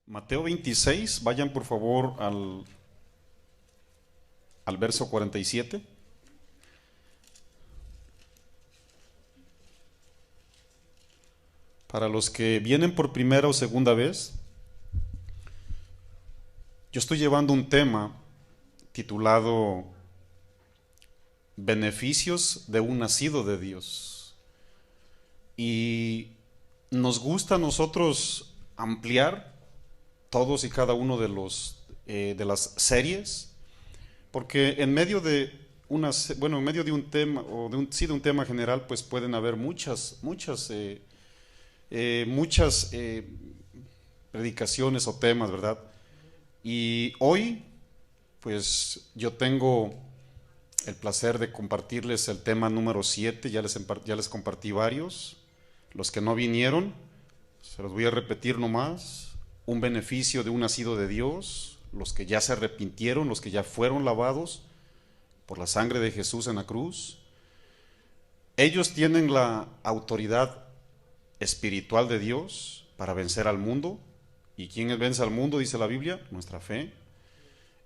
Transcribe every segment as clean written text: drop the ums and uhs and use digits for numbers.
Mateo 26, vayan por favor al verso 47. Para los que vienen por primera o segunda vez, yo estoy llevando un tema titulado Beneficios de un nacido de Dios. Y nos gusta a nosotros ampliar todos y cada uno de las series, porque en medio de en medio de un tema o de un tema general, pues pueden haber muchas predicaciones o temas, ¿verdad? Y hoy, pues yo tengo el placer de compartirles el tema número 7. Ya les compartí varios. Los que no vinieron, se los voy a repetir nomás. Un beneficio de un nacido de Dios, los que ya se arrepintieron, los que ya fueron lavados por la sangre de Jesús en la cruz. Ellos tienen la autoridad espiritual de Dios para vencer al mundo. ¿Y quién vence al mundo? Dice la Biblia, nuestra fe.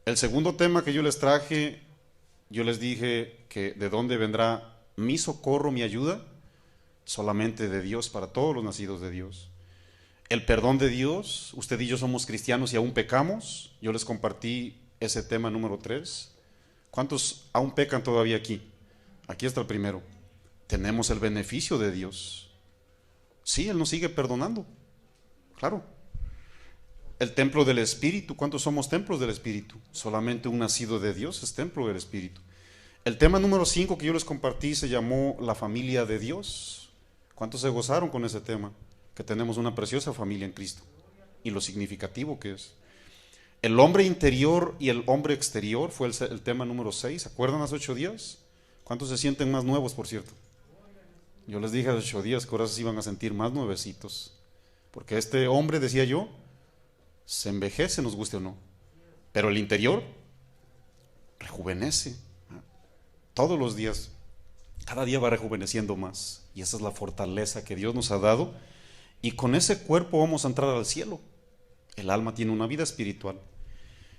El segundo tema que yo les traje, yo les dije que de dónde vendrá mi socorro, mi ayuda, solamente de Dios, para todos los nacidos de Dios. El perdón de Dios, usted y yo somos cristianos y aún pecamos. Yo les compartí ese tema número 3. ¿Cuántos aún pecan todavía aquí? Aquí está el primero. Tenemos el beneficio de Dios. Sí, Él nos sigue perdonando, claro. El templo del Espíritu, ¿cuántos somos templos del Espíritu? Solamente un nacido de Dios es templo del Espíritu. El tema número 5 que yo les compartí se llamó la familia de Dios. ¿Cuántos se gozaron con ese tema? Que tenemos una preciosa familia en Cristo y lo significativo que es. El hombre interior y el hombre exterior fue el tema número 6. ¿Se acuerdan hace 8 días? ¿Cuántos se sienten más nuevos, por cierto? Yo les dije hace 8 días que ahora se iban a sentir más nuevecitos, porque este hombre, decía yo, se envejece, nos guste o no, pero el interior rejuvenece todos los días. Cada día va rejuveneciendo más, y esa es la fortaleza que Dios nos ha dado, y con ese cuerpo vamos a entrar al cielo. El alma tiene una vida espiritual,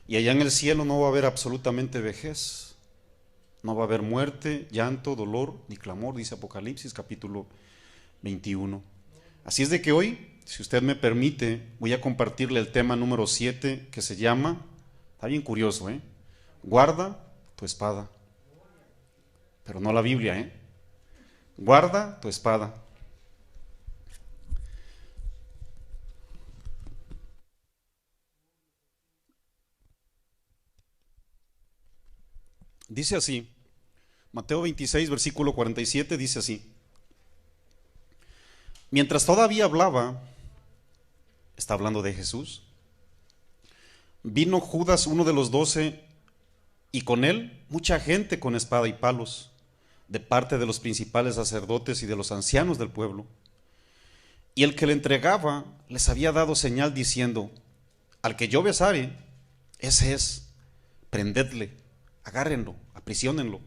y allá en el cielo no va a haber absolutamente vejez, no va a haber muerte, llanto, dolor ni clamor, dice Apocalipsis capítulo 21. Así es de que hoy, si usted me permite, voy a compartirle el tema número 7, que se llama, está bien curioso, guarda tu espada. Pero no la Biblia, guarda tu espada. Dice así, Mateo 26, versículo 47, dice así: mientras todavía hablaba, está hablando de Jesús, vino Judas, uno de los 12, y con él mucha gente con espada y palos, de parte de los principales sacerdotes y de los ancianos del pueblo. Y el que le entregaba les había dado señal diciendo: al que yo besare, ese es, prendedle, agárrenlo, aprisionenlo.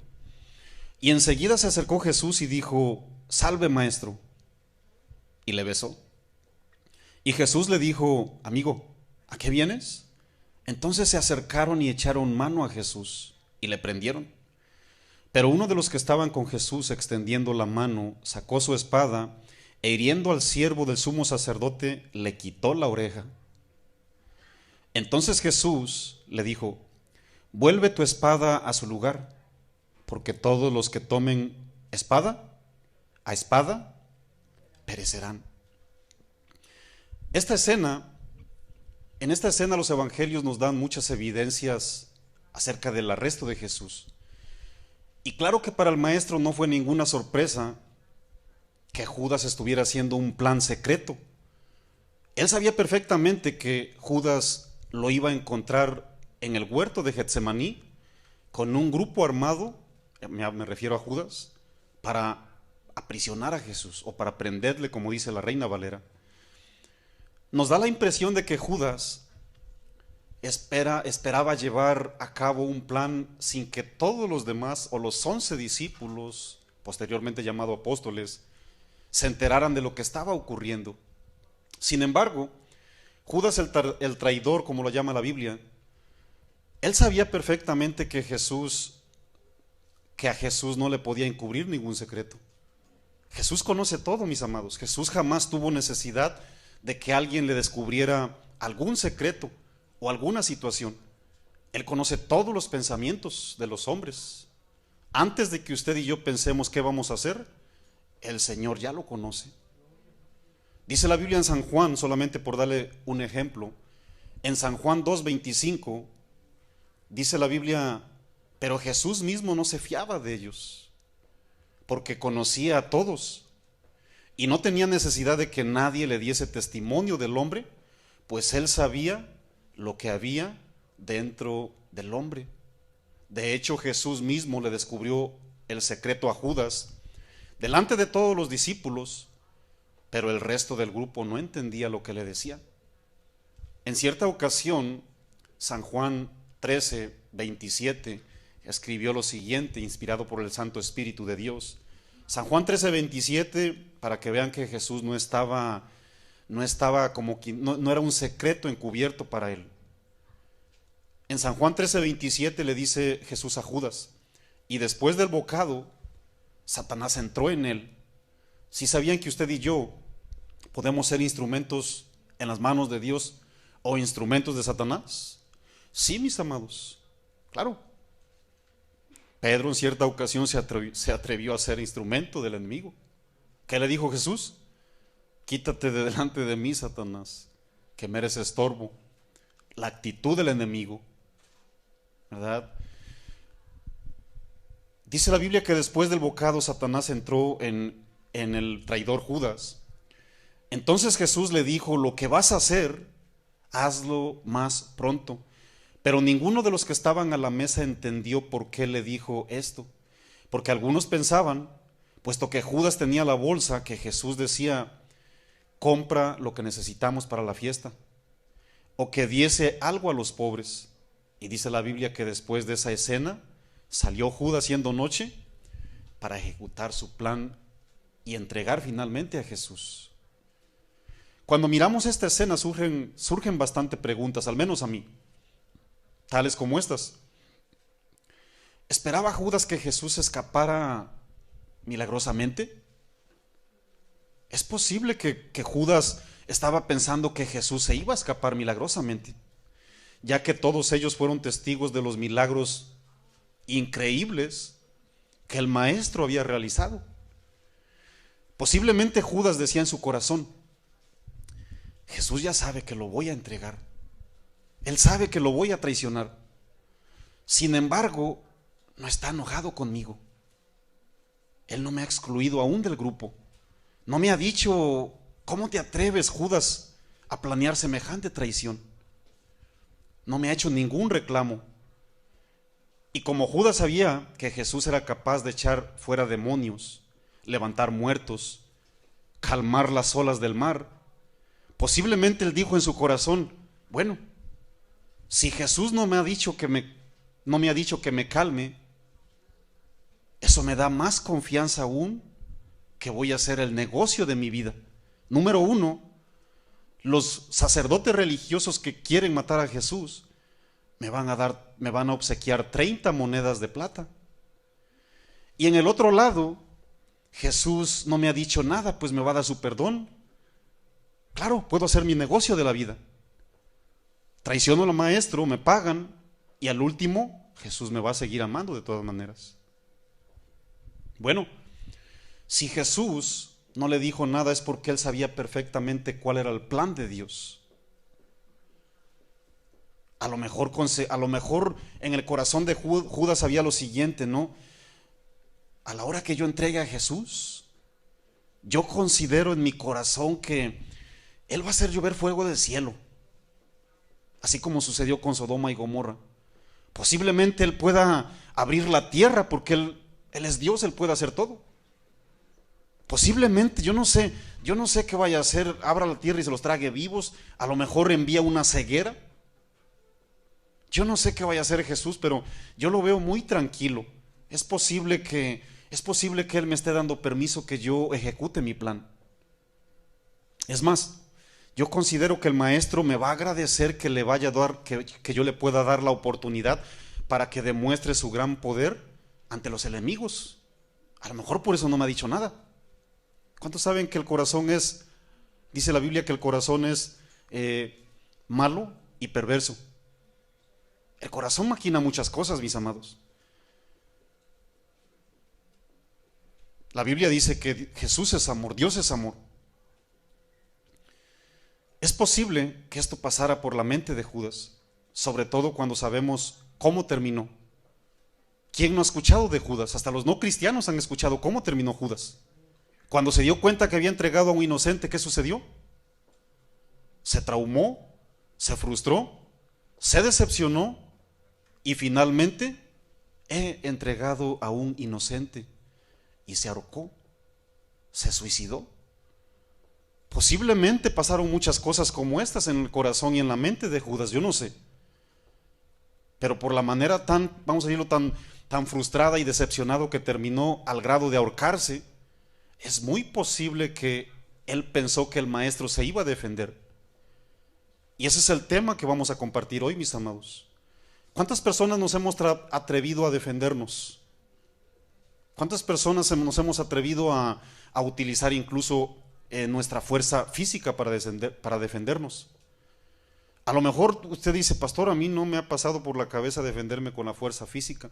Y enseguida se acercó Jesús y dijo: salve, maestro. Y le besó. Y Jesús le dijo: amigo, ¿a qué vienes? Entonces se acercaron y echaron mano a Jesús y le prendieron. Pero uno de los que estaban con Jesús, extendiendo la mano, sacó su espada e hiriendo al siervo del sumo sacerdote, le quitó la oreja. Entonces Jesús le dijo: vuelve tu espada a su lugar, porque todos los que tomen espada, a espada, perecerán. En esta escena los evangelios nos dan muchas evidencias acerca del arresto de Jesús. Y claro que para el maestro no fue ninguna sorpresa que Judas estuviera haciendo un plan secreto. Él sabía perfectamente que Judas lo iba a encontrar en el huerto de Getsemaní con un grupo armado, me refiero a Judas, para aprisionar a Jesús o para prenderle, como dice la Reina Valera. Nos da la impresión de que Judas esperaba llevar a cabo un plan sin que todos los demás o los 11 discípulos, posteriormente llamados apóstoles, se enteraran de lo que estaba ocurriendo. Sin embargo, Judas el traidor, como lo llama la Biblia, él sabía perfectamente que a Jesús no le podía encubrir ningún secreto. Jesús conoce todo, mis amados. Jesús jamás tuvo necesidad de que alguien le descubriera algún secreto o alguna situación. Él conoce todos los pensamientos de los hombres. Antes de que usted y yo pensemos qué vamos a hacer, el Señor ya lo conoce. Dice la Biblia en San Juan, solamente por darle un ejemplo, en San Juan 2:25, dice la Biblia, pero Jesús mismo no se fiaba de ellos, porque conocía a todos y no tenía necesidad de que nadie le diese testimonio del hombre, pues él sabía lo que había dentro del hombre. De hecho, Jesús mismo le descubrió el secreto a Judas delante de todos los discípulos, pero el resto del grupo no entendía lo que le decía. En cierta ocasión, San Juan 13:27 escribió lo siguiente, inspirado por el Santo Espíritu de Dios. San Juan 13:27, para que vean que Jesús no estaba como que no era un secreto encubierto para él. En San Juan 13:27 le dice Jesús a Judas, y después del bocado, Satanás entró en él. Si sabían que usted y yo podemos ser instrumentos en las manos de Dios o instrumentos de Satanás. Sí, mis amados, claro. Pedro en cierta ocasión se atrevió a ser instrumento del enemigo. ¿Qué le dijo Jesús? Quítate de delante de mí, Satanás, que me eres estorbo. La actitud del enemigo, ¿verdad? Dice la Biblia que después del bocado Satanás entró en el traidor Judas. Entonces Jesús le dijo, lo que vas a hacer, hazlo más pronto. Pero ninguno de los que estaban a la mesa entendió por qué le dijo esto. Porque algunos pensaban, puesto que Judas tenía la bolsa, que Jesús decía, compra lo que necesitamos para la fiesta, o que diese algo a los pobres. Y dice la Biblia que después de esa escena, salió Judas siendo noche para ejecutar su plan y entregar finalmente a Jesús. Cuando miramos esta escena surgen bastante preguntas, al menos a mí, tales como estas. ¿Esperaba Judas que Jesús escapara milagrosamente? ¿Es posible que Judas estaba pensando que Jesús se iba a escapar milagrosamente, ya que todos ellos fueron testigos de los milagros increíbles que el maestro había realizado? Posiblemente Judas decía en su corazón, Jesús ya sabe que lo voy a entregar, él sabe que lo voy a traicionar, sin embargo no está enojado conmigo, él no me ha excluido aún del grupo, no me ha dicho, ¿cómo te atreves, Judas, a planear semejante traición? No me ha hecho ningún reclamo. Y como Judas sabía que Jesús era capaz de echar fuera demonios, levantar muertos, calmar las olas del mar, posiblemente él dijo en su corazón, bueno, si Jesús no me ha dicho que me calme, eso me da más confianza aún que voy a hacer el negocio de mi vida. Número uno, los sacerdotes religiosos que quieren matar a Jesús me van a obsequiar 30 monedas de plata. Y en el otro lado, Jesús no me ha dicho nada, pues me va a dar su perdón. Claro, puedo hacer mi negocio de la vida. Traiciono al maestro, me pagan, y al último, Jesús me va a seguir amando de todas maneras. Bueno, si Jesús no le dijo nada es porque él sabía perfectamente cuál era el plan de Dios. A lo mejor en el corazón de Judas había lo siguiente, ¿no? A la hora que yo entregue a Jesús, yo considero en mi corazón que Él va a hacer llover fuego del cielo, así como sucedió con Sodoma y Gomorra. Posiblemente Él pueda abrir la tierra porque Él es Dios, Él puede hacer todo. Posiblemente, yo no sé qué vaya a hacer, abra la tierra y se los trague vivos, a lo mejor envía una ceguera. Yo no sé qué vaya a hacer Jesús, pero yo lo veo muy tranquilo. Es posible que Él me esté dando permiso que yo ejecute mi plan. Es más, Yo considero que el maestro me va a agradecer que le vaya a dar, que yo le pueda dar la oportunidad para que demuestre su gran poder ante los enemigos. A lo mejor por eso no me ha dicho nada. ¿Cuántos saben que el corazón es, dice la Biblia que el corazón es malo y perverso? El corazón maquina muchas cosas, mis amados. La Biblia dice que Jesús es amor, Dios es amor. Es posible que esto pasara por la mente de Judas, sobre todo cuando sabemos cómo terminó. ¿Quién no ha escuchado de Judas? Hasta los no cristianos han escuchado cómo terminó Judas. Cuando se dio cuenta que había entregado a un inocente, ¿qué sucedió? Se traumó, se frustró, se decepcionó y finalmente he entregado a un inocente y se ahorcó, se suicidó. Posiblemente pasaron muchas cosas como estas en el corazón y en la mente de Judas, yo no sé. Pero por la manera tan, vamos a decirlo, tan frustrada y decepcionado que terminó al grado de ahorcarse, es muy posible que él pensó que el maestro se iba a defender. Y ese es el tema que vamos a compartir hoy, mis amados. ¿Cuántas personas nos hemos atrevido a defendernos? ¿Cuántas personas nos hemos atrevido a utilizar incluso nuestra fuerza física para defendernos? A lo mejor usted dice, pastor, a mí no me ha pasado por la cabeza defenderme con la fuerza física,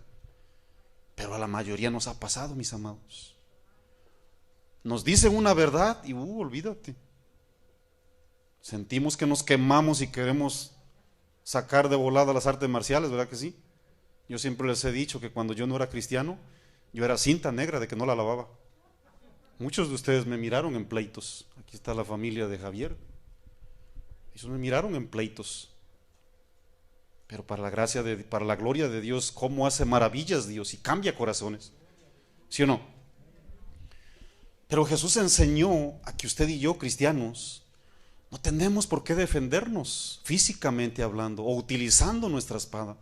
pero a la mayoría nos ha pasado, mis amados. Nos dicen una verdad y olvídate. Sentimos que nos quemamos y queremos sacar de volada las artes marciales, ¿verdad que sí? Yo siempre les he dicho que cuando yo no era cristiano, yo era cinta negra de que no la lavaba. Muchos de ustedes me miraron en pleitos. Aquí está la familia de Javier. Ellos me miraron en pleitos. Pero para la gloria de Dios, cómo hace maravillas Dios y cambia corazones. ¿Sí o no? Pero Jesús enseñó a que usted y yo, cristianos, no tenemos por qué defendernos físicamente hablando o utilizando nuestra espada.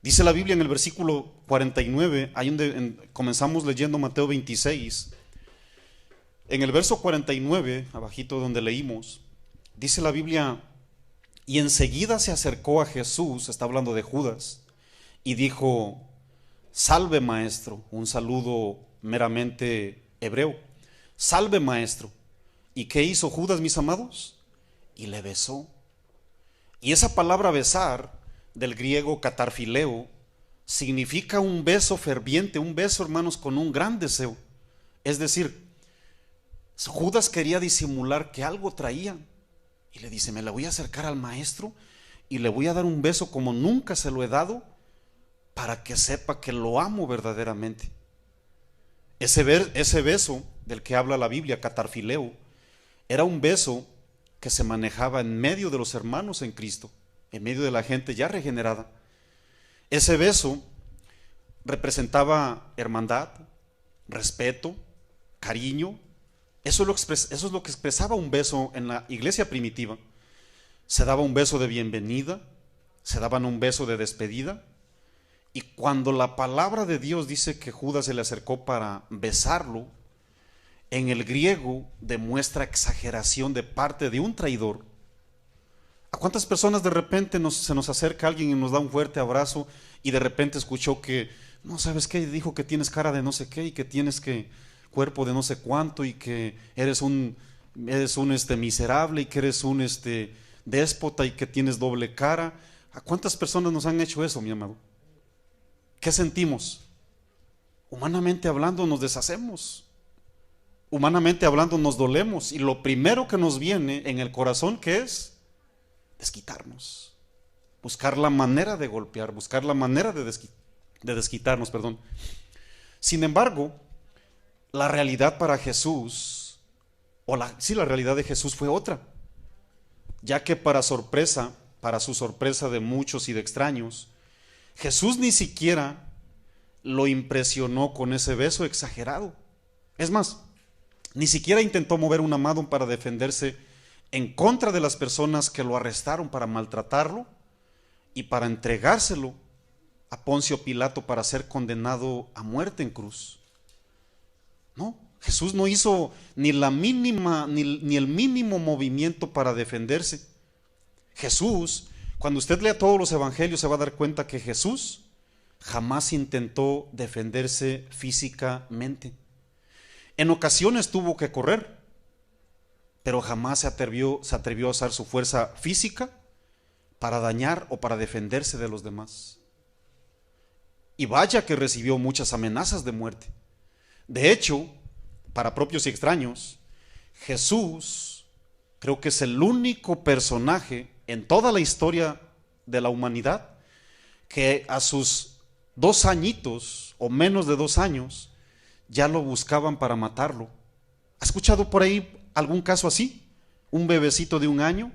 Dice la Biblia en el versículo 49, ahí donde comenzamos leyendo Mateo 26, en el verso 49, abajito donde leímos, dice la Biblia, y enseguida se acercó a Jesús, está hablando de Judas, y dijo, salve maestro, un saludo meramente hebreo, salve maestro. ¿Y qué hizo Judas, mis amados? Y le besó. Y esa palabra besar, del griego catarfileo, significa un beso ferviente, un beso, hermanos, con un gran deseo. Es decir, Judas quería disimular que algo traía y le dice, me le voy a acercar al maestro y le voy a dar un beso como nunca se lo he dado para que sepa que lo amo verdaderamente. Ese beso del que habla la Biblia, catarfileo, era un beso que se manejaba en medio de los hermanos en Cristo, en medio de la gente ya regenerada. Ese beso representaba hermandad, respeto, cariño. Eso es lo que expresaba un beso en la iglesia primitiva. Se daba un beso de bienvenida, se daban un beso de despedida. Y cuando la palabra de Dios dice que Judas se le acercó para besarlo, en el griego demuestra exageración de parte de un traidor. ¿A cuántas personas de repente se nos acerca alguien y nos da un fuerte abrazo y de repente escuchó que, no sabes qué, dijo que tienes cara de no sé qué y que tienes cuerpo de no sé cuánto y que eres un miserable y que eres un déspota y que tienes doble cara? ¿A cuántas personas nos han hecho eso, mi amado? ¿Qué sentimos? Humanamente hablando nos deshacemos. Humanamente hablando nos dolemos y lo primero que nos viene en el corazón, ¿qué es? Desquitarnos, buscar la manera de golpear, buscar la manera de desquitarnos, perdón. Sin embargo, la realidad para Jesús, la realidad de Jesús fue otra, ya que para su sorpresa de muchos y de extraños, Jesús ni siquiera lo impresionó con ese beso exagerado. Es más, ni siquiera intentó mover una mano para defenderse en contra de las personas que lo arrestaron para maltratarlo y para entregárselo a Poncio Pilato para ser condenado a muerte en cruz. No, Jesús no hizo ni la mínima, ni el mínimo movimiento para defenderse. Jesús, cuando usted lea todos los evangelios, se va a dar cuenta que Jesús jamás intentó defenderse físicamente. En ocasiones tuvo que correr, pero jamás se atrevió a usar su fuerza física para dañar o para defenderse de los demás. Y vaya que recibió muchas amenazas de muerte. De hecho, para propios y extraños, Jesús creo que es el único personaje en toda la historia de la humanidad que a sus 2 añitos o menos de 2 años ya lo buscaban para matarlo. ¿Ha escuchado por ahí algún caso así? Un bebecito de 1 año,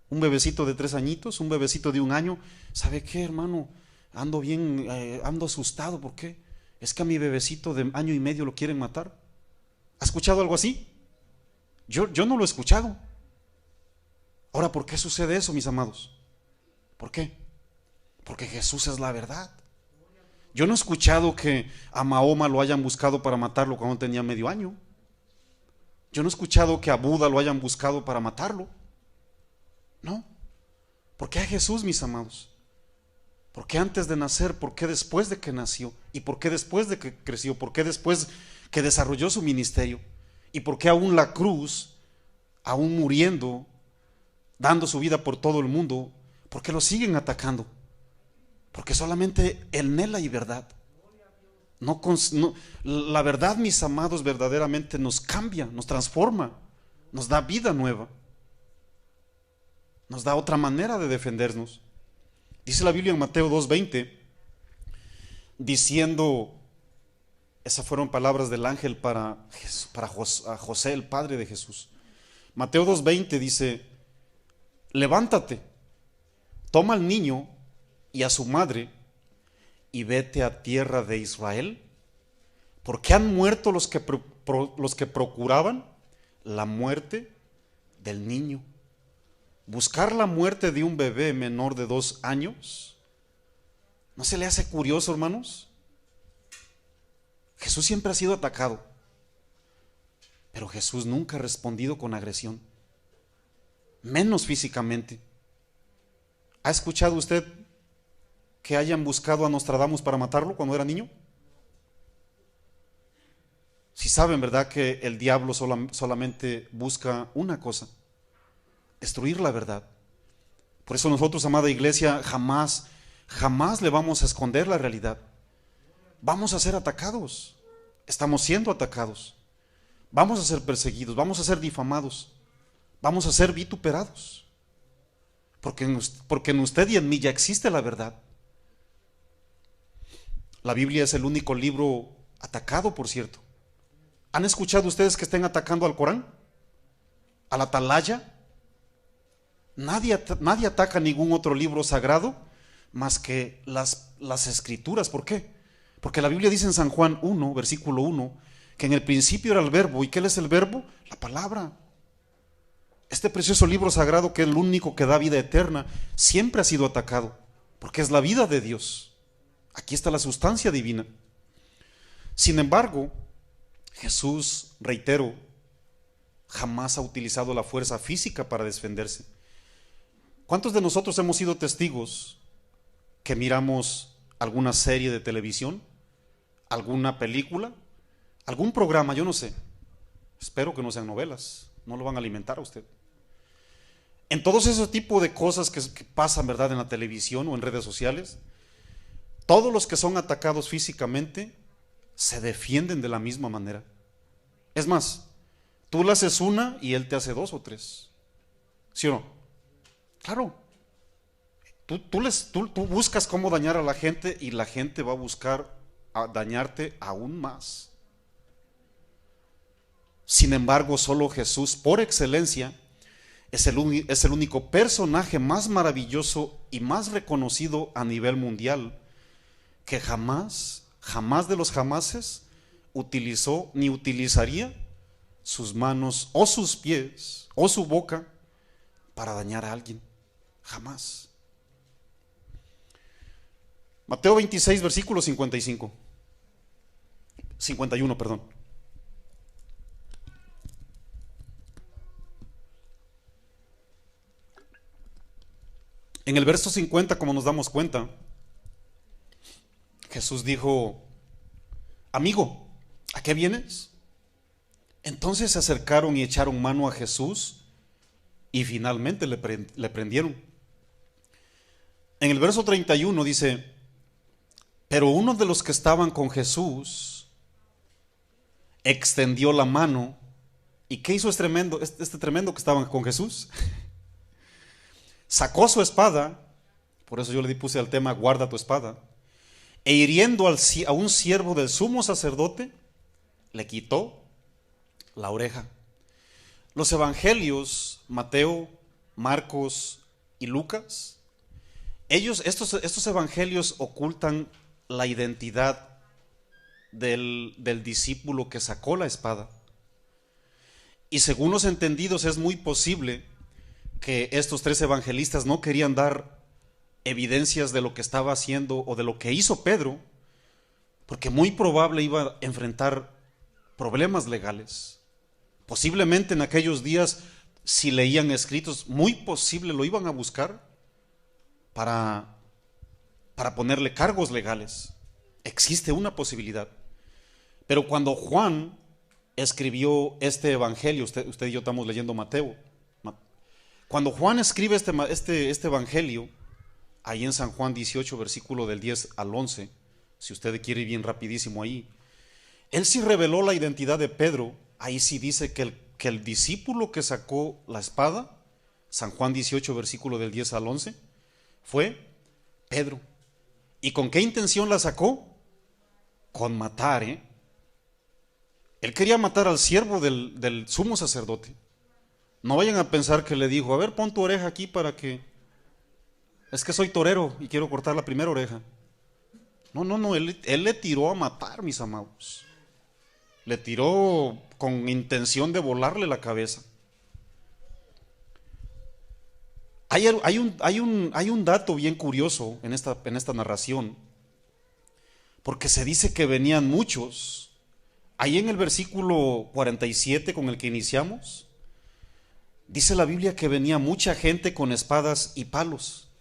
un bebecito de 3 añitos, un bebecito de 1 año. ¿Sabe qué, hermano? Ando bien, ando asustado. ¿Por qué? Es que a mi bebecito de 1 año y medio lo quieren matar. ¿Ha escuchado algo así? Yo no lo he escuchado. Ahora, ¿por qué sucede eso, mis amados? ¿Por qué? Porque Jesús es la verdad. Yo no he escuchado que a Mahoma lo hayan buscado para matarlo cuando tenía medio año. Yo no he escuchado que a Buda lo hayan buscado para matarlo. No. ¿Por qué a Jesús, mis amados? ¿Por qué antes de nacer? ¿Por qué después de que nació? ¿Y por qué después de que creció? ¿Por qué después que desarrolló su ministerio? ¿Y por qué aún la cruz, aún muriendo, dando su vida por todo el mundo, por qué lo siguen atacando? Porque solamente en Él hay verdad. La verdad, mis amados, verdaderamente nos cambia, nos transforma, nos da vida nueva, nos da otra manera de defendernos. Dice la Biblia en Mateo 2:20, diciendo, esas fueron palabras del ángel para José, el padre de Jesús. Mateo 2:20 dice: levántate, toma al niño y a su madre y vete a tierra de Israel, porque han muerto los que procuraban la muerte del niño. Buscar la muerte de un bebé menor de 2 años, ¿no se le hace curioso, hermanos? Jesús siempre ha sido atacado, pero Jesús nunca ha respondido con agresión, menos físicamente. ¿Ha escuchado usted que hayan buscado a Nostradamus para matarlo cuando era niño? Si saben, ¿verdad?, que el diablo solamente busca una cosa: destruir la verdad. Por eso nosotros, amada iglesia, jamás le vamos a esconder la realidad. Vamos a ser atacados, estamos siendo atacados, vamos a ser perseguidos, vamos a ser difamados, vamos a ser vituperados, porque en usted y en mí ya existe la verdad. La Biblia es el único libro atacado, por cierto. ¿Han escuchado ustedes que estén atacando al Corán? ¿Al Atalaya? Nadie ataca ningún otro libro sagrado más que las escrituras. ¿Por qué? Porque la Biblia dice en San Juan 1, versículo 1, que en el principio era el verbo. ¿Y qué es el verbo? La palabra. Este precioso libro sagrado, que es el único que da vida eterna, siempre ha sido atacado, porque es la vida de Dios. Aquí está la sustancia divina. Sin embargo, Jesús, reitero, jamás ha utilizado la fuerza física para defenderse. ¿Cuántos de nosotros hemos sido testigos que miramos alguna serie de televisión, alguna película, algún programa, yo no sé, espero que no sean novelas, no lo van a alimentar a usted? En todos esos tipos de cosas que pasan, ¿verdad?, en la televisión o en redes sociales, todos los que son atacados físicamente se defienden de la misma manera. Es más, tú le haces una y él te hace 2 o 3. ¿Sí o no? Claro. Tú buscas cómo dañar a la gente y la gente va a buscar dañarte aún más. Sin embargo, solo Jesús, por excelencia, es el único personaje más maravilloso y más reconocido a nivel mundial, que jamás de los jamases utilizó ni utilizaría sus manos o sus pies o su boca para dañar a alguien. Jamás. Mateo 26, versículo 51, perdón. En el verso 50, como nos damos cuenta, Jesús dijo: amigo, ¿a qué vienes? Entonces se acercaron y echaron mano a Jesús y finalmente le prendieron. En el verso 31 dice: pero uno de los que estaban con Jesús extendió la mano. ¿Y qué hizo este tremendo que estaban con Jesús? Sacó su espada, por eso yo le puse al tema guarda tu espada, e hiriendo a un siervo del sumo sacerdote, le quitó la oreja. Los evangelios, Mateo, Marcos y Lucas, estos evangelios ocultan la identidad del discípulo que sacó la espada. Y según los entendidos, es muy posible que estos tres evangelistas no querían dar evidencias de lo que estaba haciendo o de lo que hizo Pedro, porque muy probable iba a enfrentar problemas legales. Posiblemente en aquellos días, si leían escritos, muy posible lo iban a buscar para ponerle cargos legales. Existe una posibilidad. Pero cuando Juan escribió este evangelio, usted y yo estamos leyendo Mateo. Cuando Juan escribe este evangelio, ahí en San Juan 18, versículo del 10 al 11, si usted quiere ir bien rapidísimo ahí, él sí reveló la identidad de Pedro. Ahí sí dice que el discípulo que sacó la espada, San Juan 18, versículo del 10 al 11, fue Pedro. ¿Y con qué intención la sacó? Con matar, Él quería matar al siervo del sumo sacerdote. No vayan a pensar que le dijo: a ver, pon tu oreja aquí para que... Es que soy torero y quiero cortar la primera oreja. No, él le tiró a matar, mis amados. Le tiró con intención de volarle la cabeza. Hay un dato bien curioso en esta narración, porque se dice que venían muchos. Ahí en el versículo 47 con el que iniciamos, dice la Biblia que venía mucha gente con espadas y palos.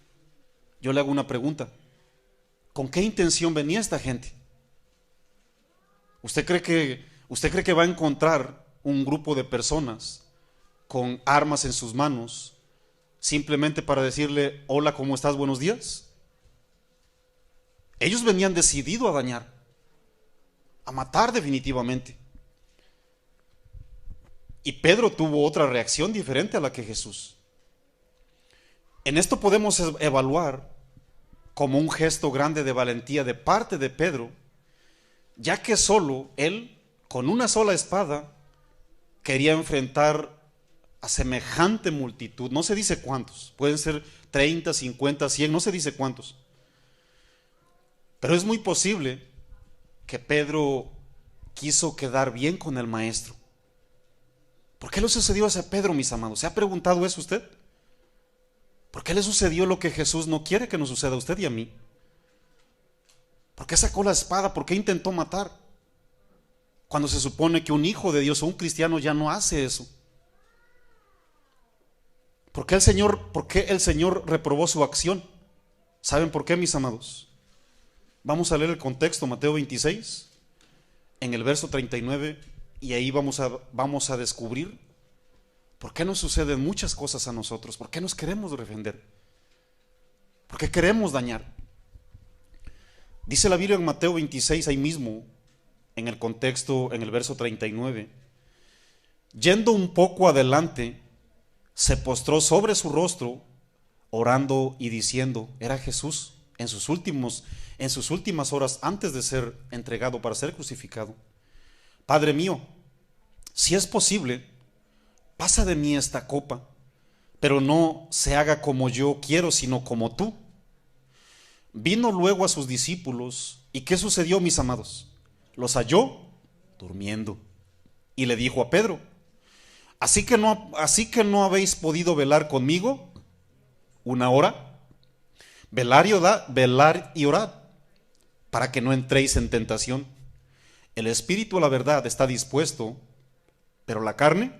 Yo le hago una pregunta: ¿con qué intención venía esta gente? ¿Usted cree que va a encontrar un grupo de personas con armas en sus manos simplemente para decirle: hola, ¿cómo estás? Buenos días? Ellos venían decididos a dañar, a matar definitivamente. Y Pedro tuvo otra reacción diferente a la que Jesús. En esto podemos evaluar como un gesto grande de valentía de parte de Pedro, ya que solo él, con una sola espada, quería enfrentar a semejante multitud. No se dice cuántos, pueden ser 30, 50, 100, no se dice cuántos. Pero es muy posible que Pedro quiso quedar bien con el maestro. ¿Por qué le sucedió a ese Pedro, mis amados? ¿Se ha preguntado eso usted? ¿Por qué le sucedió lo que Jesús no quiere que nos suceda a usted y a mí? ¿Por qué sacó la espada? ¿Por qué intentó matar? Cuando se supone que un hijo de Dios o un cristiano ya no hace eso. ¿Por qué el Señor reprobó su acción? ¿Saben por qué, mis amados? Vamos a leer el contexto, Mateo 26, en el verso 39, y ahí vamos a descubrir por qué nos suceden muchas cosas a nosotros, por qué nos queremos defender, por qué queremos dañar. Dice la Biblia en Mateo 26, ahí mismo, en el contexto, en el verso 39, yendo un poco adelante, se postró sobre su rostro, orando y diciendo, era Jesús en sus últimas horas antes de ser entregado para ser crucificado: Padre mío, si es posible, pasa de mí esta copa, pero no se haga como yo quiero, sino como tú. Vino luego a sus discípulos, ¿y qué sucedió, mis amados? Los halló durmiendo, y le dijo a Pedro: ¿Así que no habéis podido velar conmigo una hora? Velar y orad, para que no entréis en tentación. El espíritu a la verdad está dispuesto, pero la carne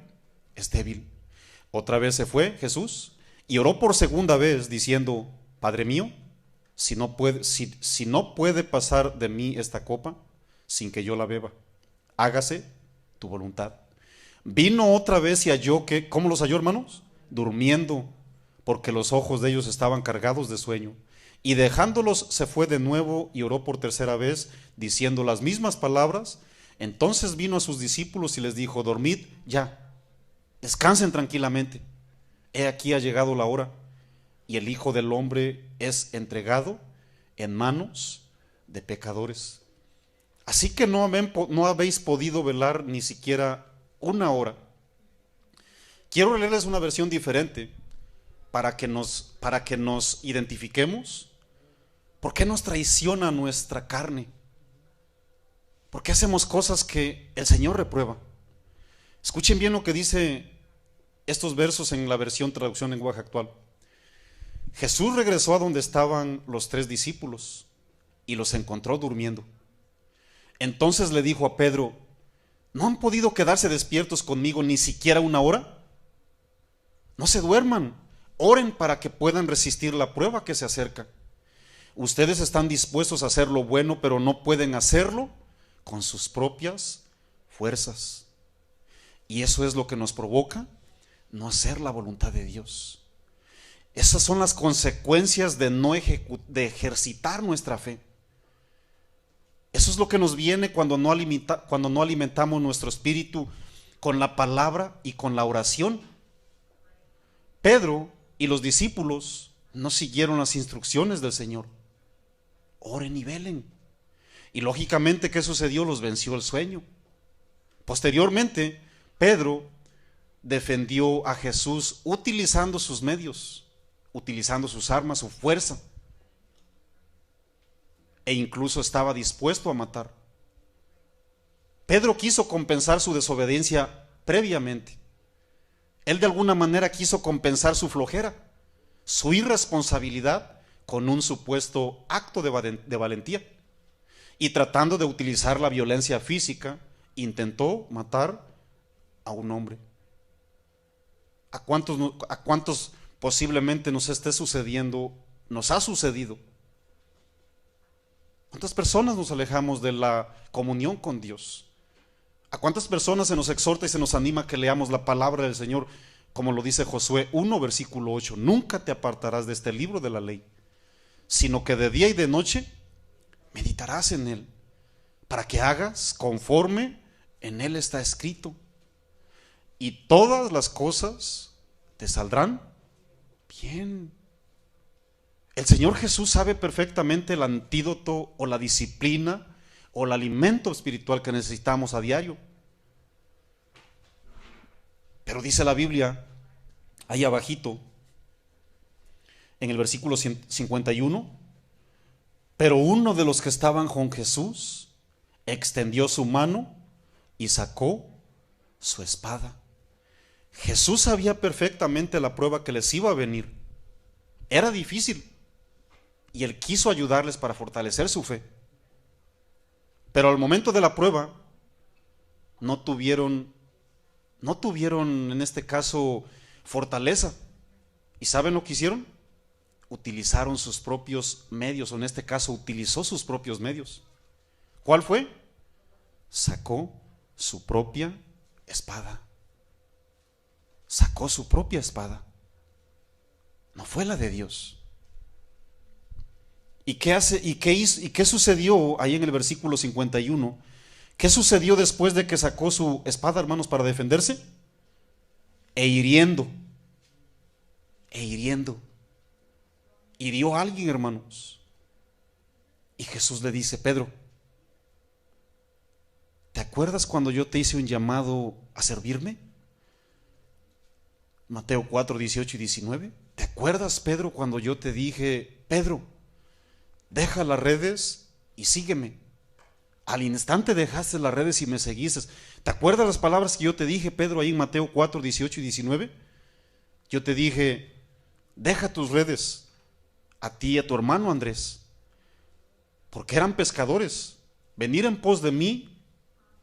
es débil. Otra vez se fue Jesús y oró por segunda vez, diciendo: Padre mío, si no puede pasar de mí esta copa sin que yo la beba, hágase tu voluntad. Vino otra vez y halló que, ¿cómo los halló, hermanos? Durmiendo, porque los ojos de ellos estaban cargados de sueño. Y dejándolos se fue de nuevo y oró por tercera vez, diciendo las mismas palabras. Entonces vino a sus discípulos y les dijo: dormid ya, descansen tranquilamente. He aquí ha llegado la hora, y el Hijo del Hombre es entregado en manos de pecadores. Así que no habéis podido velar ni siquiera una hora. Quiero leerles una versión diferente para que nos identifiquemos. ¿Por qué nos traiciona nuestra carne? ¿Por qué hacemos cosas que el Señor reprueba? Escuchen bien lo que dice estos versos en la versión traducción lenguaje actual. Jesús regresó a donde estaban los 3 discípulos y los encontró durmiendo. Entonces le dijo a Pedro: ¿no han podido quedarse despiertos conmigo ni siquiera una hora? No se duerman, oren para que puedan resistir la prueba que se acerca. Ustedes están dispuestos a hacer lo bueno, pero no pueden hacerlo con sus propias fuerzas. Y eso es lo que nos provoca no hacer la voluntad de Dios. Esas son las consecuencias de de ejercitar nuestra fe. Eso es lo que nos viene cuando no alimentamos nuestro espíritu con la palabra y con la oración. Pedro y los discípulos no siguieron las instrucciones del Señor. Oren y velen. Y lógicamente, ¿qué sucedió? Los venció el sueño. Posteriormente, Pedro defendió a Jesús utilizando sus medios, utilizando sus armas, su fuerza, e incluso estaba dispuesto a matar. Pedro quiso compensar su desobediencia previamente. Él de alguna manera quiso compensar su flojera, su irresponsabilidad, con un supuesto acto de valentía. Y tratando de utilizar la violencia física, intentó matar a un hombre. ¿A cuántos posiblemente nos esté sucediendo, nos ha sucedido? ¿Cuántas personas nos alejamos de la comunión con Dios? ¿A cuántas personas se nos exhorta y se nos anima que leamos la palabra del Señor? Como lo dice Josué 1, versículo 8: nunca te apartarás de este libro de la ley, sino que de día y de noche meditarás en él, para que hagas conforme en él está escrito, y todas las cosas te saldrán bien. El Señor Jesús sabe perfectamente el antídoto o la disciplina o el alimento espiritual que necesitamos a diario. Pero dice la Biblia, ahí abajito, en el versículo 51, pero uno de los que estaban con Jesús extendió su mano y sacó su espada. Jesús sabía perfectamente la prueba que les iba a venir. Era difícil y él quiso ayudarles para fortalecer su fe. Pero al momento de la prueba no tuvieron en este caso fortaleza. ¿Y saben lo que hicieron? Utilizaron sus propios medios, o en este caso utilizó sus propios medios. ¿Cuál fue? Sacó su propia espada. Sacó su propia espada. No fue la de Dios. ¿Y qué sucedió ahí en el versículo 51? ¿Qué sucedió después de que sacó su espada, hermanos, para defenderse? Hiriendo. Hirió a alguien, hermanos. Y Jesús le dice: Pedro, ¿te acuerdas cuando yo te hice un llamado a servirme? Mateo 4, 18 y 19. ¿Te acuerdas, Pedro, cuando yo te dije: Pedro, deja las redes y sígueme? Al instante dejaste las redes y me seguiste. ¿Te acuerdas las palabras que yo te dije, Pedro, ahí en Mateo 4, 18 y 19? Yo te dije: deja tus redes, a ti y a tu hermano Andrés, porque eran pescadores. Venir en pos de mí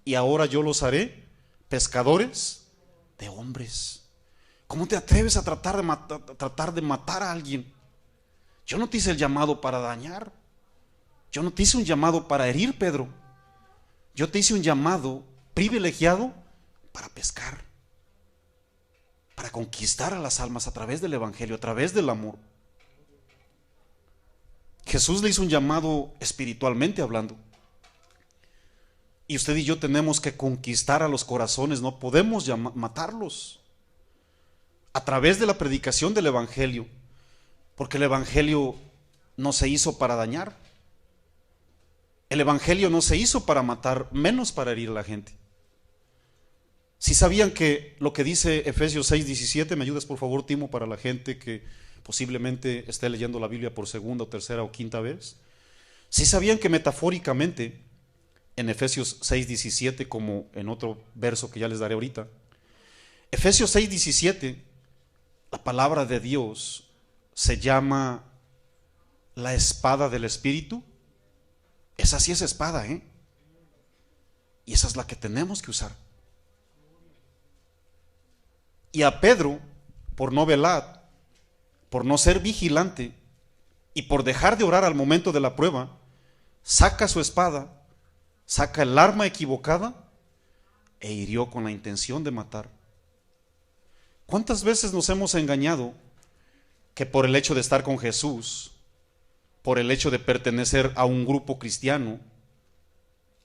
y ahora yo los haré pescadores de hombres. ¿Cómo te atreves a tratar de matar a alguien? Yo no te hice el llamado para dañar. Yo no te hice un llamado para herir, Pedro. Yo te hice un llamado privilegiado para pescar, para conquistar a las almas a través del evangelio, a través del amor. Jesús le hizo un llamado espiritualmente hablando. Y usted y yo tenemos que conquistar a los corazones, no podemos matarlos a través de la predicación del evangelio, porque el evangelio no se hizo para dañar. El evangelio no se hizo para matar, menos para herir a la gente. Si sabían que lo que dice Efesios 6:17, me ayudas por favor, Timo, para la gente que posiblemente esté leyendo la Biblia por segunda o tercera o quinta vez. Si sabían que metafóricamente en Efesios 6:17, como en otro verso que ya les daré ahorita, Efesios 6:17, la palabra de Dios se llama la espada del Espíritu. Esa sí es espada, ¿eh? Y esa es la que tenemos que usar. Y a Pedro, por no velar, por no ser vigilante y por dejar de orar al momento de la prueba, saca su espada, saca el arma equivocada e hirió con la intención de matar. ¿Cuántas veces nos hemos engañado que por el hecho de estar con Jesús, por el hecho de pertenecer a un grupo cristiano,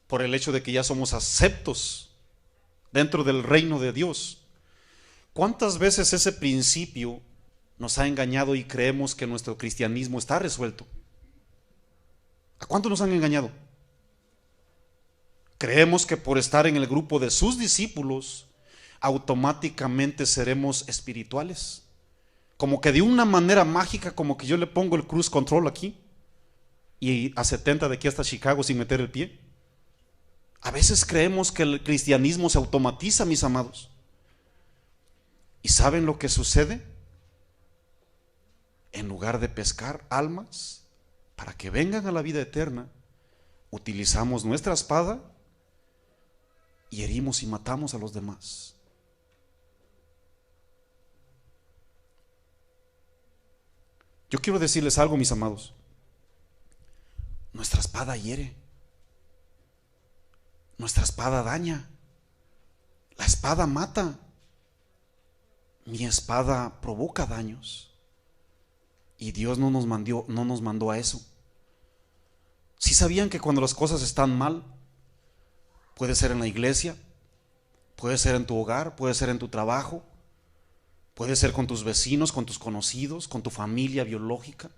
por el hecho de que ya somos aceptos dentro del reino de Dios, cuántas veces ese principio nos ha engañado y creemos que nuestro cristianismo está resuelto? ¿A cuántos nos han engañado? Creemos que por estar en el grupo de sus discípulos automáticamente seremos espirituales, como que de una manera mágica, como que yo le pongo el cruise control aquí y a 70 de aquí hasta Chicago sin meter el pie. A veces creemos que el cristianismo se automatiza, mis amados. ¿Y saben lo que sucede? En lugar de pescar almas para que vengan a la vida eterna, utilizamos nuestra espada y herimos y matamos a los demás. Yo quiero decirles algo, mis amados. Nuestra espada hiere. Nuestra espada daña. La espada mata. Mi espada provoca daños. Y Dios no nos mandó a eso. ¿Sí sabían que cuando las cosas están mal, puede ser en la iglesia, puede ser en tu hogar, puede ser en tu trabajo, puede ser con tus vecinos, con tus conocidos, con tu familia biológica?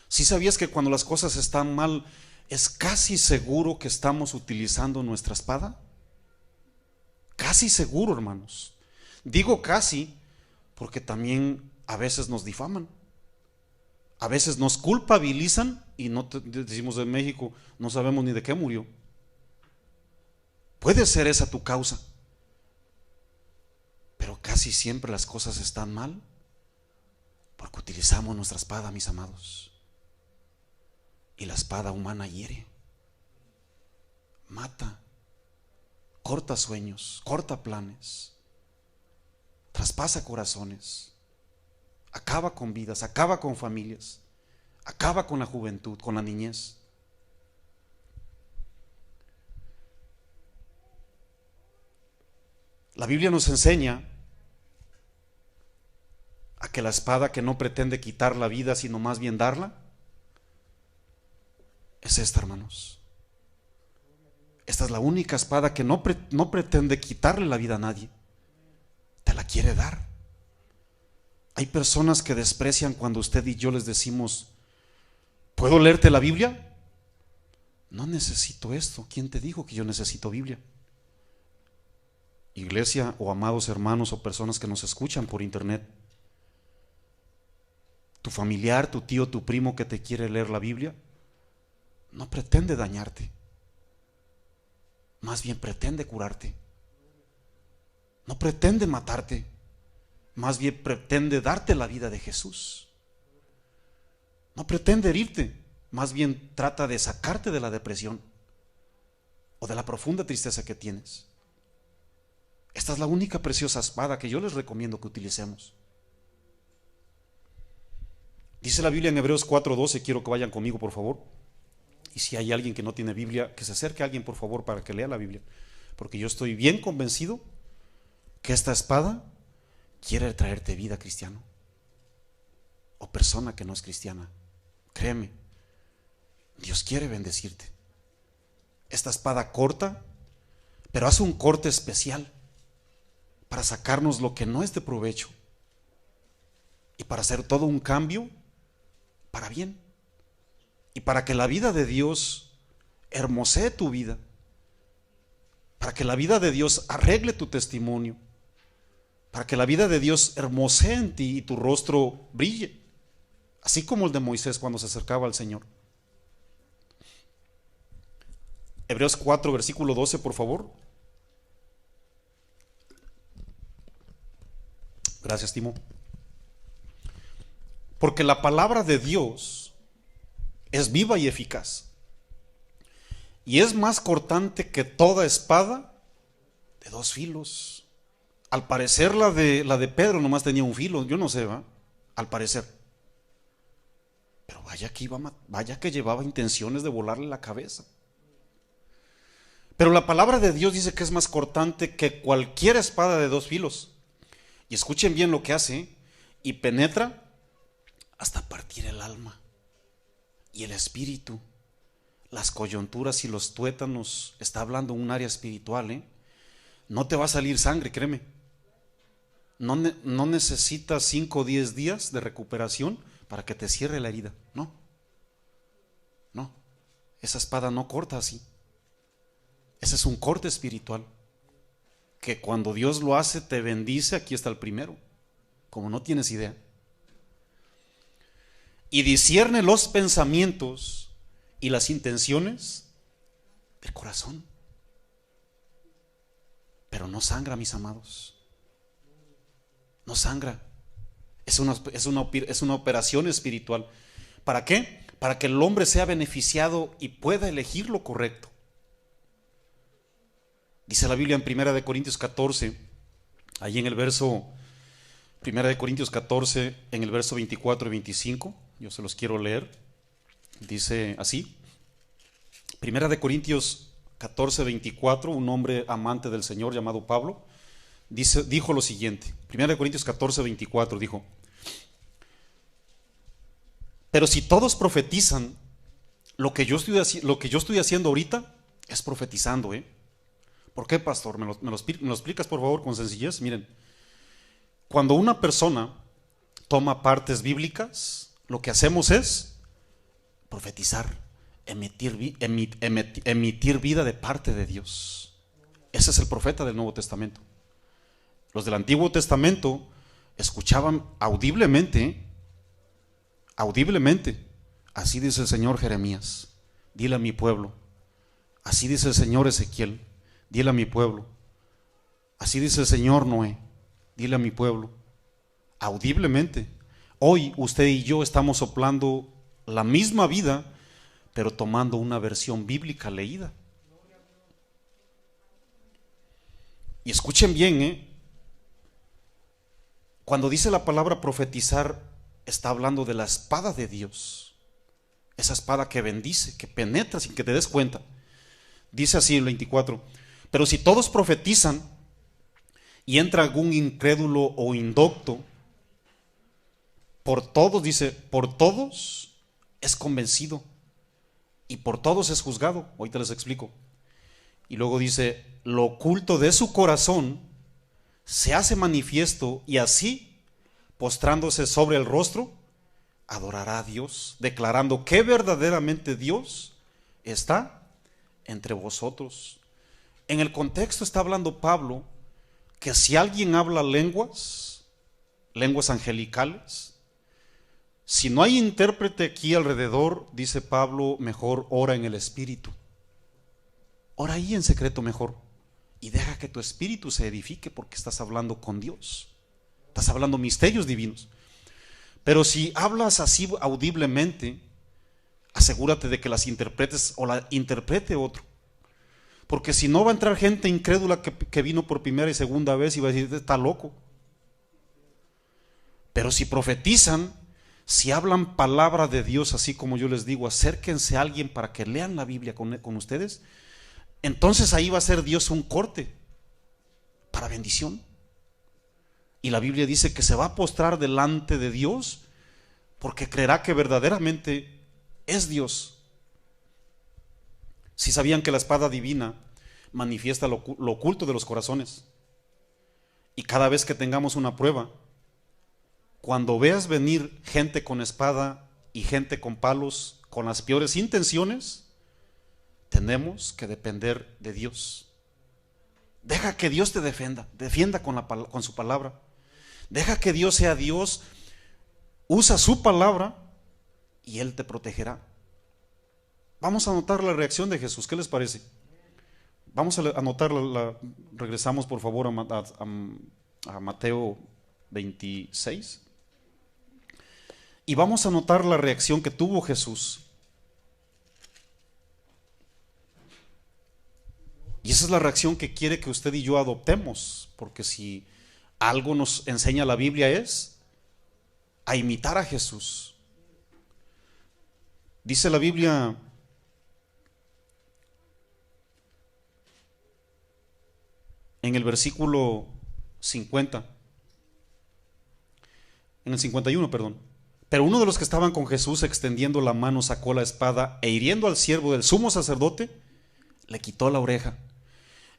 ¿Sí sabías que cuando las cosas están mal, es casi seguro que estamos utilizando nuestra espada? Casi seguro, hermanos. Digo casi porque también a veces nos difaman. A veces nos culpabilizan y no decimos en México, no sabemos ni de qué murió. Puede ser esa tu causa, pero casi siempre las cosas están mal porque utilizamos nuestra espada, mis amados. Y la espada humana hiere, mata, corta sueños, corta planes, traspasa corazones, acaba con vidas, acaba con familias, acaba con la juventud, con la niñez. La Biblia nos enseña a que la espada que no pretende quitar la vida, sino más bien darla, es esta, hermanos. Esta es la única espada que no pretende quitarle la vida a nadie, te la quiere dar. Hay personas que desprecian cuando usted y yo les decimos: ¿puedo leerte la Biblia? No necesito esto. ¿Quién te dijo que yo necesito Biblia? Iglesia o amados hermanos o personas que nos escuchan por internet, tu familiar, tu tío, tu primo que te quiere leer la Biblia, no pretende dañarte, más bien pretende curarte. No pretende matarte, más bien pretende darte la vida de Jesús. No pretende herirte, más bien trata de sacarte de la depresión o de la profunda tristeza que tienes. Esta es la única preciosa espada que yo les recomiendo que utilicemos. Dice la Biblia en Hebreos 4:12, quiero que vayan conmigo por favor. Y si hay alguien que no tiene Biblia, que se acerque a alguien por favor para que lea la Biblia. Porque yo estoy bien convencido que esta espada quiere traerte vida, cristiano. O persona que no es cristiana. Créeme, Dios quiere bendecirte. Esta espada corta, pero hace un corte especial para sacarnos lo que no es de provecho y para hacer todo un cambio para bien y para que la vida de Dios hermosee tu vida, para que la vida de Dios arregle tu testimonio, para que la vida de Dios hermosee en ti y tu rostro brille, así como el de Moisés cuando se acercaba al Señor. Hebreos 4, versículo 12, por favor. Gracias, Timo. Porque la palabra de Dios es viva y eficaz, y es más cortante que toda espada de dos filos. Al parecer la de Pedro nomás tenía un filo, yo no sé, ¿va? Al parecer. Pero vaya que llevaba intenciones de volarle la cabeza. Pero la palabra de Dios dice que es más cortante que cualquier espada de dos filos. Y escuchen bien lo que hace, y penetra hasta partir el alma y el espíritu, las coyunturas y los tuétanos. Está hablando un área espiritual, ¿eh? No te va a salir sangre, créeme. No necesitas 5 o 10 días de recuperación para que te cierre la herida. No, esa espada no corta así. Ese es un corte espiritual que cuando Dios lo hace te bendice. Aquí está el primero, como no tienes idea. Y discierne los pensamientos y las intenciones del corazón. Pero no sangra, mis amados. No sangra. Es una operación espiritual. ¿Para qué? Para que el hombre sea beneficiado y pueda elegir lo correcto. Dice la Biblia en 1 Corintios 14, ahí en el verso, 1 Corintios 14, en el verso 24 y 25, yo se los quiero leer. Dice así, 1 Corintios 14, 24, un hombre amante del Señor llamado Pablo, dijo lo siguiente, 1 Corintios 14, 24, dijo: pero si todos profetizan, lo que yo estoy haciendo ahorita es profetizando, ¿eh? ¿Por qué, pastor? ¿Me lo explicas por favor con sencillez? Miren, cuando una persona toma partes bíblicas, lo que hacemos es profetizar, emitir vida de parte de Dios. Ese es el profeta del Nuevo Testamento. Los del Antiguo Testamento escuchaban audiblemente, así dice el Señor Jeremías, dile a mi pueblo. Así dice el Señor Ezequiel, dile a mi pueblo. Así dice el Señor Noé, dile a mi pueblo. Audiblemente. Hoy usted y yo estamos soplando la misma vida, pero tomando una versión bíblica leída. Y escuchen bien, cuando dice la palabra profetizar, está hablando de la espada de Dios. Esa espada que bendice, que penetra sin que te des cuenta. Dice así el 24: pero si todos profetizan y entra algún incrédulo o indocto, por todos, dice, por todos es convencido y por todos es juzgado. Ahorita les explico. Y luego dice, lo oculto de su corazón se hace manifiesto, y así, postrándose sobre el rostro, adorará a Dios, declarando que verdaderamente Dios está entre vosotros. En el contexto está hablando Pablo que si alguien habla lenguas angelicales, si no hay intérprete aquí alrededor, dice Pablo, mejor ora en el espíritu. Ora ahí en secreto mejor y deja que tu espíritu se edifique, porque estás hablando con Dios. Estás hablando misterios divinos. Pero si hablas así audiblemente, asegúrate de que las interpretes o la interprete otro. Porque si no, va a entrar gente incrédula que vino por primera y segunda vez y va a decir, está loco. Pero si profetizan, Si hablan palabra de Dios, así como yo les digo, acérquense a alguien para que lean la Biblia con ustedes. Entonces ahí va a ser Dios un corte para bendición. Y la Biblia dice que se va a postrar delante de Dios porque creerá que verdaderamente es Dios. Si sabían que la espada divina manifiesta lo oculto de los corazones. Y cada vez que tengamos una prueba, cuando veas venir gente con espada y gente con palos, con las peores intenciones, tenemos que depender de Dios. Deja que Dios te defienda con su palabra. Deja que Dios sea Dios, usa su palabra y Él te protegerá. Vamos a anotar la reacción de Jesús, ¿qué les parece? Vamos a anotar, regresamos por favor a Mateo 26. Y vamos a notar la reacción que tuvo Jesús. Y esa es la reacción que quiere que usted y yo adoptemos, porque si algo nos enseña la Biblia es a imitar a Jesús. Dice la Biblia en el versículo 50, en el 51, perdón. Pero uno de los que estaban con Jesús, extendiendo la mano, sacó la espada e hiriendo al siervo del sumo sacerdote, le quitó la oreja.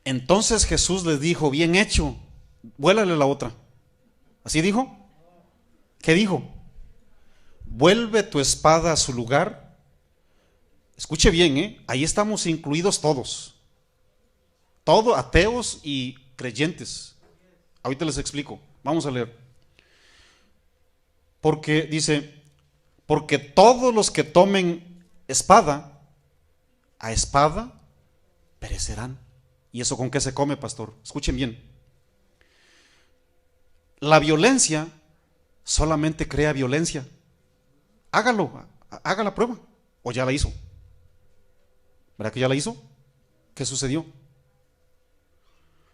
Entonces Jesús les dijo: bien hecho, vuélale la otra. ¿Así dijo? ¿Qué dijo? Vuelve tu espada a su lugar. Escuche bien, ahí estamos incluidos todos. Todos, ateos y creyentes. Ahorita les explico. Vamos a leer. Porque dice: porque todos los que tomen espada, a espada perecerán. ¿Y eso con qué se come, pastor? Escuchen bien. La violencia solamente crea violencia. Hágalo, haga la prueba. ¿O ya la hizo? ¿Verdad que ya la hizo? ¿Qué sucedió?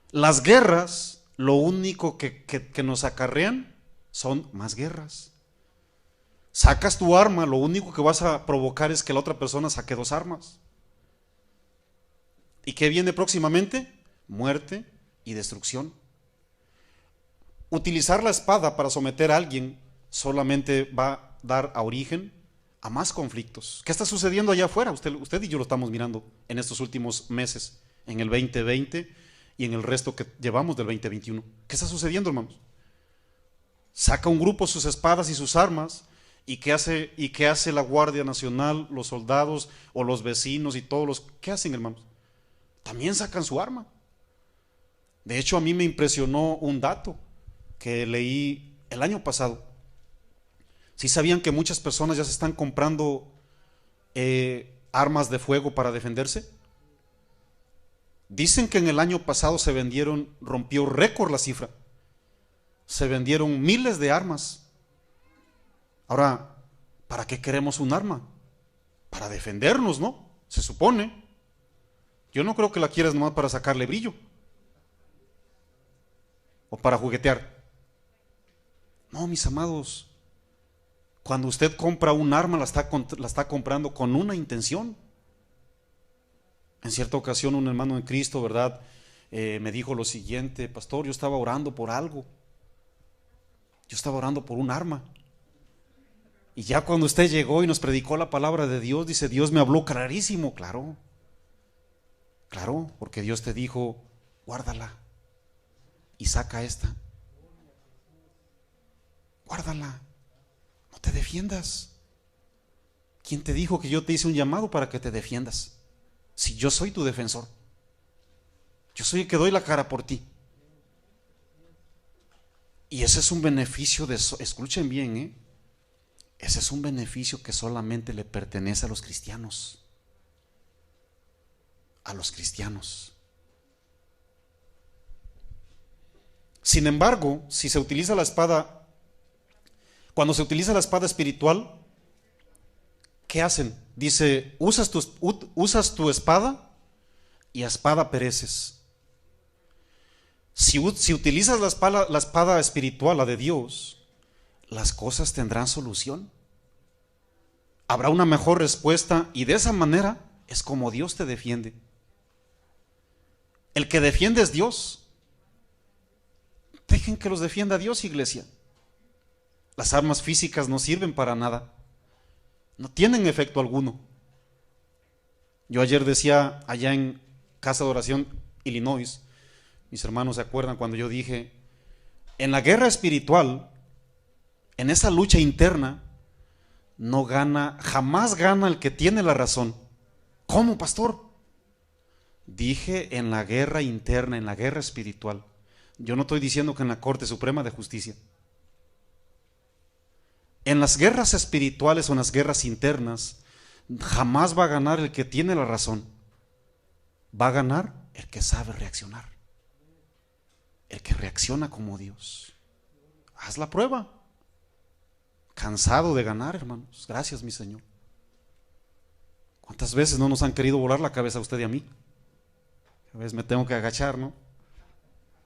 Las guerras, lo único que nos acarrean son más guerras. Sacas tu arma, lo único que vas a provocar es que la otra persona saque dos armas. ¿Y qué viene próximamente? Muerte y destrucción. Utilizar la espada para someter a alguien solamente va a dar a origen a más conflictos. ¿Qué está sucediendo allá afuera? Usted y yo lo estamos mirando en estos últimos meses, en el 2020 y en el resto que llevamos del 2021. ¿Qué está sucediendo, hermanos? Saca un grupo sus espadas y sus armas. ¿Y qué hace la Guardia Nacional, los soldados o los vecinos y todos los? ¿Qué hacen, hermanos? También sacan su arma. De hecho, a mí me impresionó un dato que leí el año pasado. ¿Sí sabían que muchas personas ya se están comprando armas de fuego para defenderse? Dicen que en el año pasado rompió récord la cifra. Se vendieron miles de armas. Ahora, ¿para qué queremos un arma? Para defendernos, ¿no? Se supone. Yo no creo que la quieras nomás para sacarle brillo o para juguetear. No, mis amados, cuando usted compra un arma la está comprando con una intención. En cierta ocasión un hermano en Cristo, ¿verdad? Me dijo lo siguiente: pastor, yo estaba orando por algo. Yo estaba orando por un arma. Y ya cuando usted llegó y nos predicó la palabra de Dios, dice: Dios me habló clarísimo. Claro, porque Dios te dijo: guárdala y saca esta. Guárdala, no te defiendas. ¿Quién te dijo que yo te hice un llamado para que te defiendas? Si yo soy tu defensor, yo soy el que doy la cara por ti. Y ese es un beneficio escuchen bien, ese es un beneficio que solamente le pertenece a los cristianos. A los cristianos. Sin embargo, si se utiliza la espada, cuando se utiliza la espada espiritual, ¿qué hacen? Dice: usas tu espada y a espada pereces. Si utilizas la espada espiritual, la de Dios, las cosas tendrán solución. habrá una mejor respuesta y de esa manera es como Dios te defiende. El que defiende es Dios. Dejen que los defienda Dios, iglesia. Las armas físicas no sirven para nada. No tienen efecto alguno. Yo ayer decía allá en Casa de Oración, Illinois, mis hermanos se acuerdan cuando yo dije, en la guerra espiritual, en esa lucha interna, no gana, jamás gana el que tiene la razón. ¿Cómo, pastor? Dije en la guerra interna, en la guerra espiritual. Yo no estoy diciendo que en la Corte Suprema de Justicia. En las guerras espirituales o en las guerras internas, jamás va a ganar el que tiene la razón. Va a ganar el que sabe reaccionar. El que reacciona como Dios. Haz la prueba. Cansado de ganar, hermanos. Gracias, mi Señor. ¿Cuántas veces no nos han querido volar la cabeza a usted y a mí? A veces me tengo que agachar, ¿no?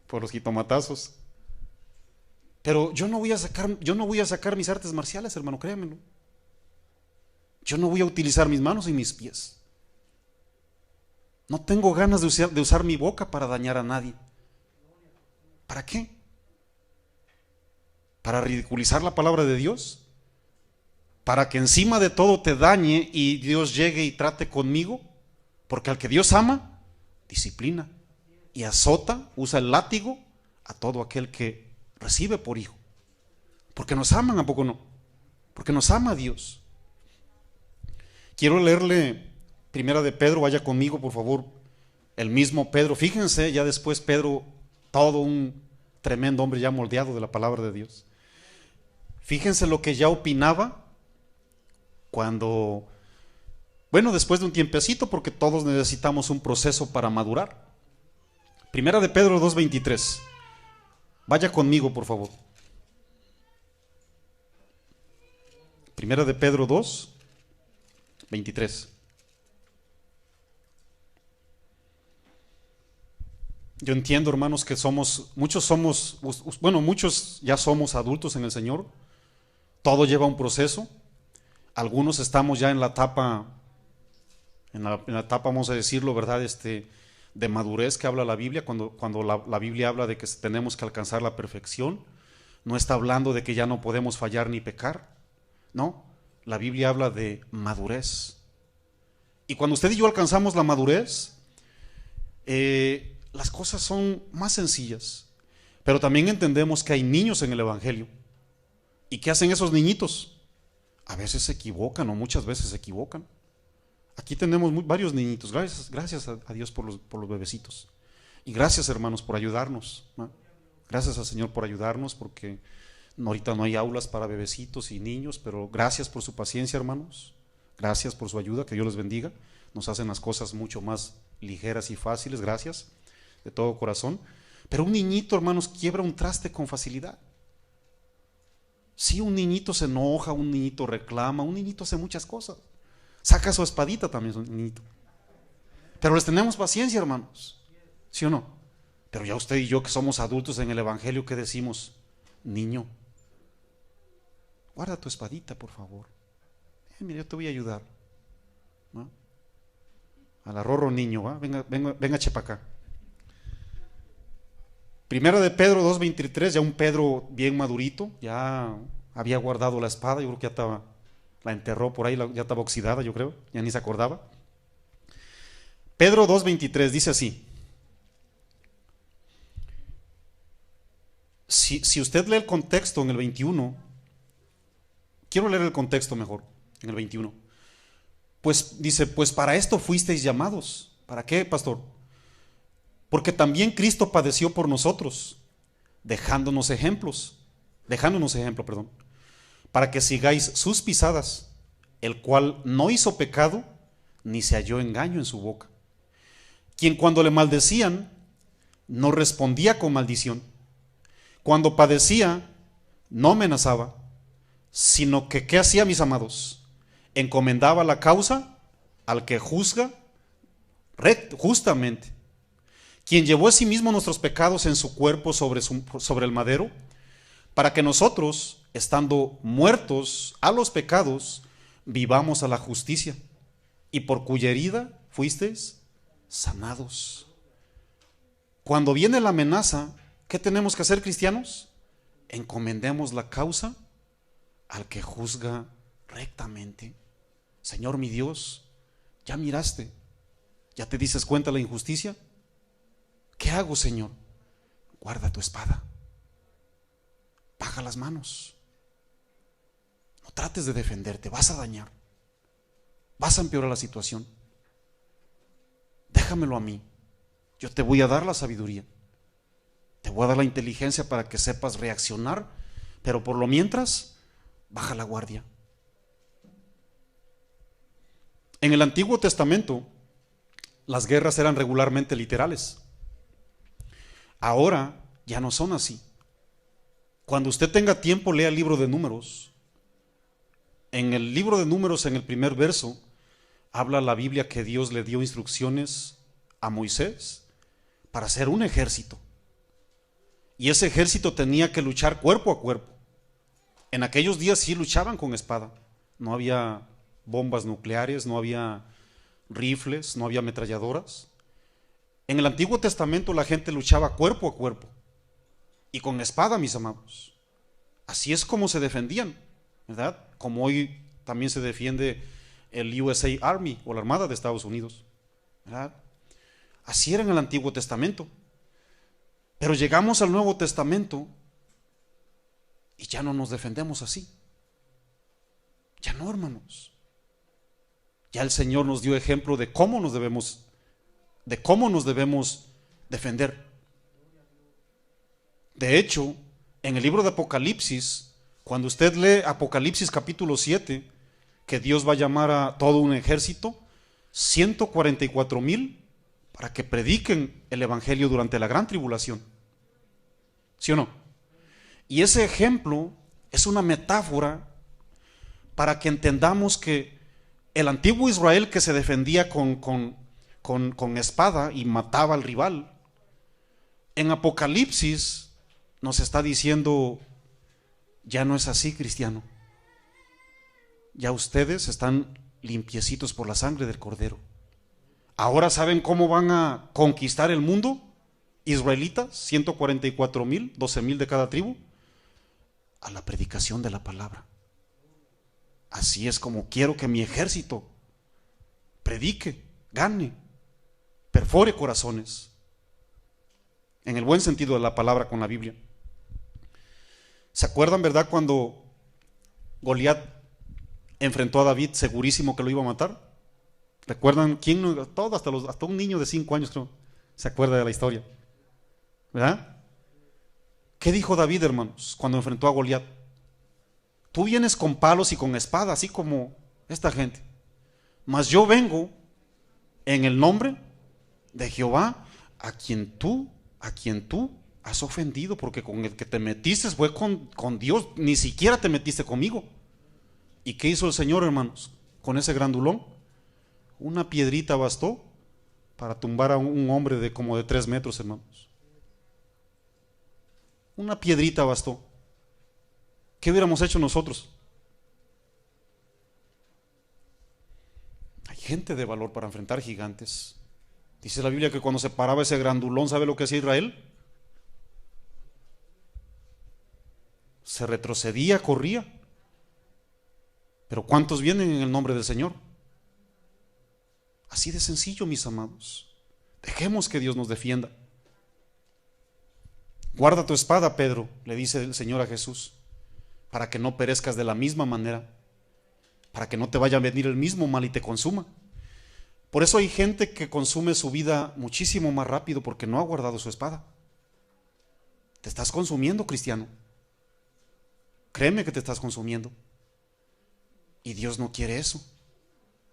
Por los jitomatazos. Pero yo no voy a sacar mis artes marciales, hermano, créanmelo. Yo no voy a utilizar mis manos y mis pies. No tengo ganas de usar mi boca para dañar a nadie. ¿Para qué? ¿Para ridiculizar la palabra de Dios? ¿Para que encima de todo te dañe y Dios llegue y trate conmigo? Porque al que Dios ama, disciplina y azota, usa el látigo a todo aquel que recibe por hijo. Porque nos aman, ¿a poco no? Porque nos ama Dios. Quiero leerle Primera de Pedro, vaya conmigo por favor, el mismo Pedro. Fíjense, ya después Pedro, todo un tremendo hombre ya moldeado de la palabra de Dios. Fíjense lo que ya opinaba cuando, bueno, después de un tiempecito, porque todos necesitamos un proceso para madurar. Primera de Pedro 2:23. Vaya conmigo, por favor. Primera de Pedro 2:23. Yo entiendo, hermanos, que muchos ya somos adultos en el Señor. Todo lleva un proceso. Algunos estamos ya en la etapa, vamos a decirlo, ¿verdad? De madurez que habla la Biblia, cuando la Biblia habla de que tenemos que alcanzar la perfección. No está hablando de que ya no podemos fallar ni pecar. No, la Biblia habla de madurez. Y cuando usted y yo alcanzamos la madurez, las cosas son más sencillas. Pero también entendemos que hay niños en el Evangelio. ¿Y qué hacen esos niñitos? A veces se equivocan o muchas veces se equivocan. Aquí tenemos varios niñitos. Gracias a Dios por los bebecitos. Y gracias, hermanos, por ayudarnos, ¿no? Gracias al Señor por ayudarnos, porque ahorita no hay aulas para bebecitos y niños, pero gracias por su paciencia, hermanos. Gracias por su ayuda, que Dios les bendiga. Nos hacen las cosas mucho más ligeras y fáciles, gracias, de todo corazón. Pero un niñito, hermanos, quiebra un traste con facilidad. Sí, un niñito se enoja, un niñito reclama, un niñito hace muchas cosas. Saca su espadita también, un niñito. Pero les tenemos paciencia, hermanos. ¿Sí o no? Pero ya usted y yo, que somos adultos en el Evangelio, ¿qué decimos? Niño, guarda tu espadita, por favor. Mira, yo te voy a ayudar, ¿no? A la rorro, niño, ¿va? Venga, chepa acá. Primera de Pedro 2:23, ya un Pedro bien madurito, ya había guardado la espada, yo creo que ya la enterró por ahí, ya estaba oxidada, yo creo, ya ni se acordaba. Pedro 2:23 dice así: si usted lee el contexto en el 21, quiero leer el contexto mejor, en el 21. Pues dice, pues para esto fuisteis llamados. ¿Para qué, pastor? Porque también Cristo padeció por nosotros, dejándonos ejemplo, para que sigáis sus pisadas, el cual no hizo pecado, ni se halló engaño en su boca. Quien cuando le maldecían, no respondía con maldición. Cuando padecía, no amenazaba, sino que, ¿qué hacía, mis amados? Encomendaba la causa al que juzga justamente, quien llevó a sí mismo nuestros pecados en su cuerpo sobre el madero, para que nosotros, estando muertos a los pecados, vivamos a la justicia, y por cuya herida fuisteis sanados. Cuando viene la amenaza, ¿qué tenemos que hacer, cristianos? Encomendemos la causa al que juzga rectamente. Señor mi Dios, ya miraste, ya te dices cuenta de la injusticia. ¿Qué hago, Señor? Guarda tu espada, baja las manos, no trates de defenderte, vas a dañar, vas a empeorar la situación. Déjamelo a mí, yo te voy a dar la sabiduría, te voy a dar la inteligencia para que sepas reaccionar, pero por lo mientras, baja la guardia. En el Antiguo Testamento, las guerras eran regularmente literales. Ahora ya no son así. Cuando usted tenga tiempo, lea el libro de Números. En el libro de Números, en el primer verso, habla la Biblia que Dios le dio instrucciones a Moisés para hacer un ejército. Y ese ejército tenía que luchar cuerpo a cuerpo. En aquellos días sí luchaban con espada. No había bombas nucleares, no había rifles, no había ametralladoras. En el Antiguo Testamento la gente luchaba cuerpo a cuerpo y con espada, mis amados. Así es como se defendían, ¿verdad? Como hoy también se defiende el USA Army o la Armada de Estados Unidos, ¿verdad? Así era en el Antiguo Testamento. Pero llegamos al Nuevo Testamento y ya no nos defendemos así. Ya no, hermanos. Ya el Señor nos dio ejemplo de cómo nos debemos defender. De hecho, en el libro de Apocalipsis, cuando usted lee Apocalipsis capítulo 7, que Dios va a llamar a todo un ejército, 144,000 para que prediquen el evangelio durante la gran tribulación. ¿Sí o no? Y ese ejemplo es una metáfora para que entendamos que el antiguo Israel, que se defendía con espada y mataba al rival, en Apocalipsis nos está diciendo: ya no es así, cristiano. Ya ustedes están limpiecitos por la sangre del Cordero. Ahora saben cómo van a conquistar el mundo, israelitas, 144,000, 12,000 de cada tribu, a la predicación de la palabra. Así es como quiero que mi ejército predique, gane, perfore corazones, en el buen sentido de la palabra con la Biblia. ¿Se acuerdan, verdad, cuando Goliat enfrentó a David segurísimo que lo iba a matar? ¿Recuerdan quién? Todo, hasta un niño de 5 años creo se acuerda de la historia, ¿verdad? ¿Qué dijo David, hermanos, cuando enfrentó a Goliat? Tú vienes con palos y con espada, así como esta gente, mas yo vengo en el nombre de Jehová, a quien tú has ofendido, porque con el que te metiste fue con Dios, ni siquiera te metiste conmigo. ¿Y qué hizo el Señor, hermanos? Con ese grandulón, una piedrita bastó para tumbar a un hombre de como de 3 metros, hermanos. Una piedrita bastó. ¿Qué hubiéramos hecho nosotros? Hay gente de valor para enfrentar gigantes. Dice la Biblia que cuando se paraba ese grandulón, ¿sabe lo que hacía Israel? Se retrocedía, corría. Pero ¿cuántos vienen en el nombre del Señor? Así de sencillo, mis amados. Dejemos que Dios nos defienda. Guarda tu espada, Pedro, le dice el Señor a Jesús, para que no perezcas de la misma manera, para que no te vaya a venir el mismo mal y te consuma. Por eso hay gente que consume su vida muchísimo más rápido porque no ha guardado su espada. Te estás consumiendo, cristiano. Créeme que te estás consumiendo. Y Dios no quiere eso.